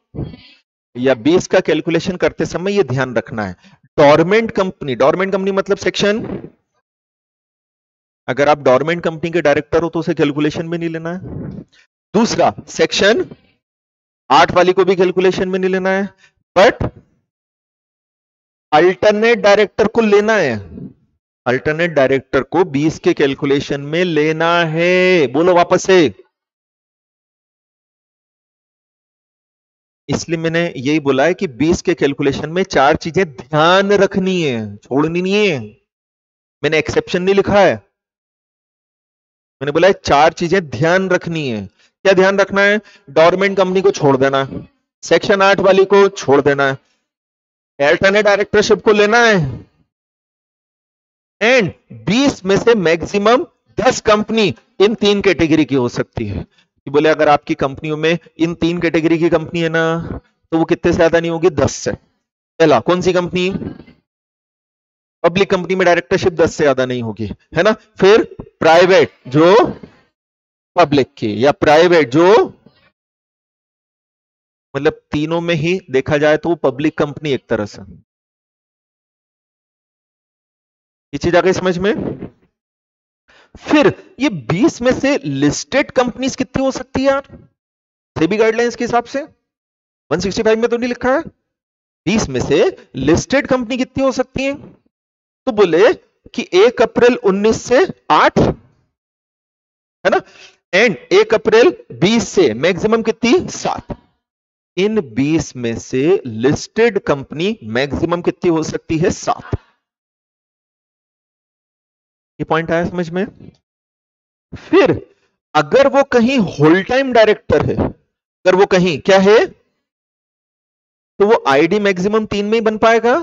या 20 का कैलकुलेशन करते समय ये ध्यान रखना है, डोरमेंट कंपनी मतलब सेक्शन, अगर आप डोरमेंट कंपनी के डायरेक्टर हो तो उसे कैलकुलेशन में नहीं लेना है। दूसरा सेक्शन 8 वाली को भी कैलकुलेशन में नहीं लेना है, बट अल्टरनेट डायरेक्टर को लेना है, अल्टरनेट डायरेक्टर को 20 के कैलकुलेशन में लेना है। बोलो वापस से। इसलिए मैंने यही बोला है कि 20 के कैलकुलेशन में 4 चीजें ध्यान रखनी है, छोड़नी नहीं है। मैंने एक्सेप्शन नहीं लिखा है, मैंने बोला है 4 चीजें ध्यान रखनी है। क्या ध्यान रखना है? डोरमेंट कंपनी को छोड़ देना, सेक्शन 8 वाली को छोड़ देना है, अल्टरनेट डायरेक्टरशिप को लेना है, एंड 20 में से मैक्सिमम 10 कंपनी इन 3 कैटेगरी की हो सकती है। कि बोले अगर आपकी कंपनियों में इन 3 कैटेगरी की कंपनी है ना, तो वो कितने से ज्यादा नहीं होगी? 10 से। पहला कौन सी कंपनी? पब्लिक कंपनी में डायरेक्टरशिप 10 से ज्यादा नहीं होगी, है ना। फिर प्राइवेट जो पब्लिक की, या प्राइवेट जो, मतलब तीनों में ही देखा जाए तो वो पब्लिक कंपनी एक तरह से। ये चीज आ गई समझ में? फिर ये 20 में से लिस्टेड कंपनीज कितनी हो सकती है यार, सेबी गाइडलाइंस के हिसाब से? 165 में तो नहीं लिखा है। 20 में से लिस्टेड कंपनी कितनी हो सकती है? तो बोले कि 1 अप्रैल 19 से 8, है ना, एंड 1 अप्रैल 20 से मैक्सिमम कितनी? 7। इन 20 में से लिस्टेड कंपनी मैक्सिमम कितनी हो सकती है? 7। ये पॉइंट आया समझ में? फिर अगर वो कहीं होल टाइम डायरेक्टर है, अगर वो कहीं क्या है, तो वो आईडी मैक्सिमम 3 में ही बन पाएगा,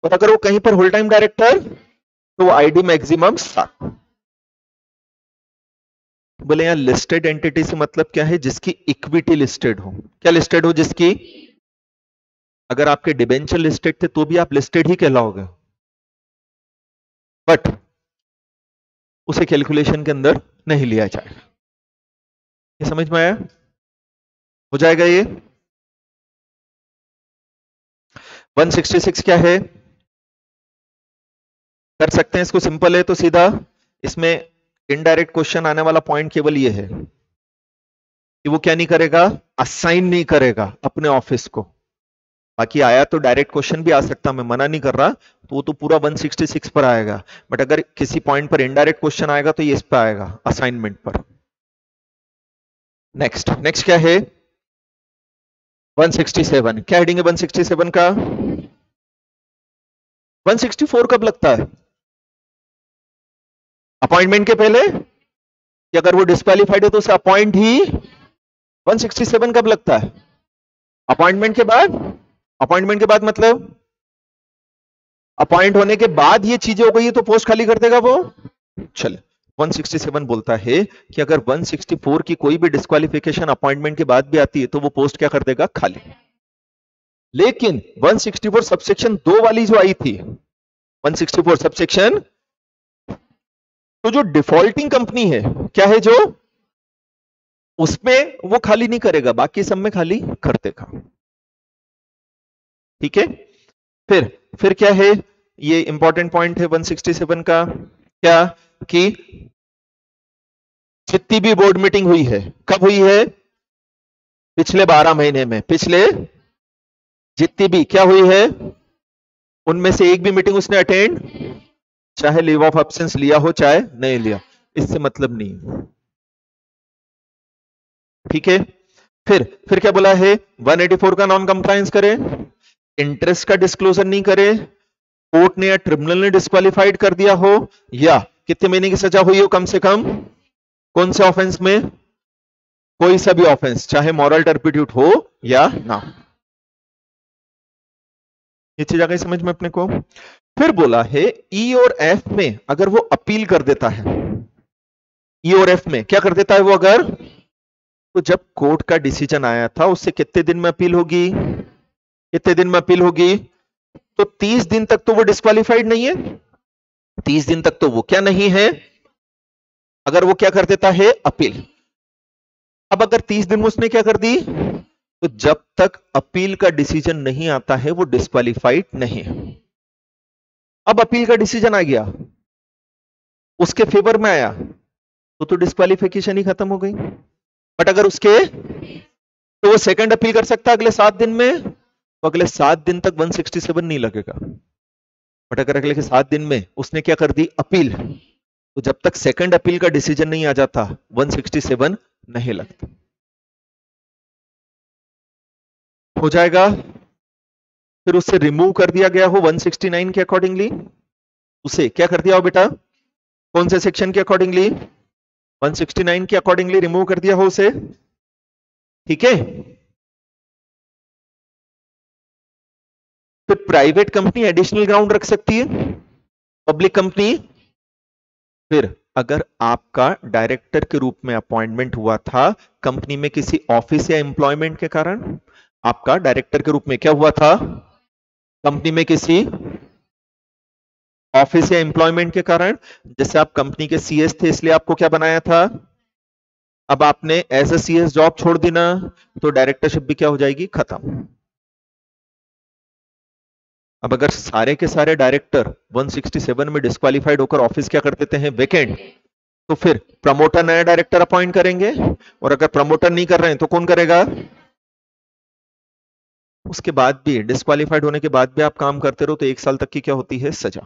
और अगर वो कहीं पर होल टाइम डायरेक्टर, तो वो आईडी मैक्सिमम 7। बोले यहां लिस्टेड एंटिटी से मतलब क्या है? जिसकी इक्विटी लिस्टेड हो। क्या लिस्टेड हो? जिसकी, अगर आपके डिबेंचर लिस्टेड थे तो भी आप लिस्टेड ही कहलाओगे, बट उसे कैलकुलेशन के अंदर नहीं लिया जाएगा। ये समझ में आया? हो जाएगा ये। 166 क्या है? कर सकते हैं इसको, सिंपल है तो सीधा। इसमें इनडायरेक्ट क्वेश्चन आने वाला पॉइंट केवल ये है कि वो क्या नहीं करेगा? असाइन नहीं करेगा अपने ऑफिस को। बाकी आया तो डायरेक्ट क्वेश्चन भी आ सकता, मैं मना नहीं कर रहा, तो वो तो पूरा 166 पर आएगा, बट अगर किसी पॉइंट पर इनडायरेक्ट क्वेश्चन आएगा तो ये इस पर आएगा, असाइनमेंट पर। नेक्स्ट नेक्स्ट क्या है? 167। क्या हेडिंग है 167 का? 164 कब लगता है? अपॉइंटमेंट के पहले, कि अगर वो डिस्क्वालीफाइड है तो उसे अपॉइंट ही 167 कब लगता है? अपॉइंटमेंट के बाद। अपॉइंटमेंट के बाद मतलब अपॉइंट होने के बाद ये चीजें हो गई है तो पोस्ट खाली कर देगा वो। चले, 167 बोलता है कि अगर 164 की कोई भी डिस्क्वालिफिकेशन अपॉइंटमेंट के बाद भी आती है तो वो पोस्ट क्या कर देगा? खाली। लेकिन 164 सबसेक्शन 2 वाली जो आई थी, 164 सबसेक्शन, तो जो डिफॉल्टिंग कंपनी है, क्या है, जो उसमें वो खाली नहीं करेगा, बाकी सब में खाली कर देगा। ठीक है। फिर क्या है? ये इंपॉर्टेंट पॉइंट है 167 का, क्या कि जितनी भी बोर्ड मीटिंग हुई है, कब हुई है? पिछले 12 महीने में। पिछले जितनी भी क्या हुई है, उनमें से एक भी मीटिंग उसने अटेंड, चाहे लीव ऑफ एब्सेंस लिया हो चाहे नहीं लिया, इससे मतलब नहीं। ठीक है। फिर क्या बोला है? 184 का नॉन कंप्लायंस करे, इंटरेस्ट का डिस्क्लोजर नहीं करे, कोर्ट ने या ट्रिब्यूनल ने डिस्क्वालिफाइड कर दिया हो, या कितने महीने की सजा हुई हो कम से कम, कौन से ऑफेंस में? कोई सा भी ऑफेंस, चाहे मॉरल टर्पिट्यूड हो या ना। ये चीज आ गई समझ में अपने को? फिर बोला है ई और एफ में अगर वो अपील कर देता है, ई और एफ में क्या कर देता है वो अगर, तो जब कोर्ट का डिसीजन आया था उससे कितने दिन में अपील होगी? कितने दिन में अपील होगी? तो 30 दिन तक तो वो डिस्क्वालिफाइड नहीं है, 30 दिन तक तो वो क्या नहीं है, अगर वो क्या कर देता है? अपील। अब अगर 30 दिन में उसने क्या कर दी, तो जब तक अपील का डिसीजन नहीं आता है वो डिस्क्वालिफाइड नहीं है। अब अपील का डिसीजन आ गया, उसके फेवर में आया, तो डिस्क्वालिफिकेशन ही खत्म हो गई। बट अगर उसके तो वो सेकंड अपील कर सकता है अगले 7 दिन में, तो अगले 7 दिन तक 167 नहीं लगेगा। बट अगर अगले के 7 दिन में उसने क्या कर दी, अपील, तो जब तक सेकंड अपील का डिसीजन नहीं आ जाता 167 नहीं लगता। हो जाएगा। फिर उससे रिमूव कर दिया गया हो 169 के अकॉर्डिंगली, उसे क्या कर दिया हो बेटा, कौन से सेक्शन के अकॉर्डिंगली, 169 के अकॉर्डिंगली रिमूव कर दिया हो उसे, ठीक है। फिर प्राइवेट कंपनी एडिशनल ग्राउंड रख सकती है, पब्लिक कंपनी, फिर अगर आपका डायरेक्टर के रूप में अपॉइंटमेंट हुआ था कंपनी में किसी ऑफिस या एम्प्लॉयमेंट के कारण, आपका डायरेक्टर के रूप में क्या हुआ था कंपनी में किसी ऑफिस या एम्प्लॉयमेंट के कारण, जैसे आप कंपनी के सीएस थे इसलिए आपको क्या बनाया था, अब आपने एज ए सीएस जॉब छोड़ दी ना, तो डायरेक्टरशिप भी क्या हो जाएगी, खत्म। अब अगर सारे के सारे डायरेक्टर 167 में डिस्क्वालीफाइड होकर ऑफिस क्या कर देते हैं, वेकेंट, तो फिर प्रमोटर नया डायरेक्टर अपॉइंट करेंगे, और अगर प्रमोटर नहीं कर रहे हैं तो कौन करेगा, उसके बाद भी डिस्क्वालीफाइड होने के बाद भी आप काम करते रहो तो 1 साल तक की क्या होती है, सजा।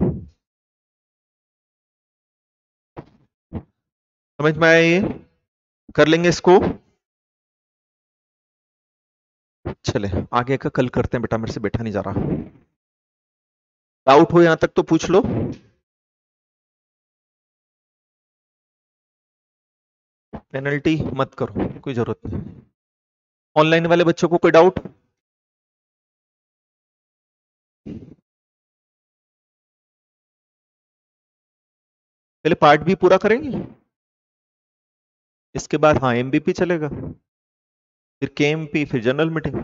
समझ में आया ये, कर लेंगे इसको। चले आगे का कल करते हैं बेटा, मेरे से बैठा नहीं जा रहा। डाउट हो यहां तक तो पूछ लो। पेनल्टी मत करो, कोई जरूरत नहीं। ऑनलाइन वाले बच्चों को कोई डाउट, पहले पार्ट भी पूरा करेंगे, इसके बाद हाँ एमबीपी चलेगा, फिर केएमपी, फिर जनरल मीटिंग।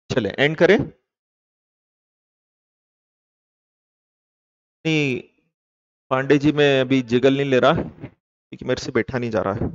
चले एंड करें। नहीं पांडे जी मैं अभी जिगल नहीं ले रहा क्योंकि मेरे से बैठा नहीं जा रहा है।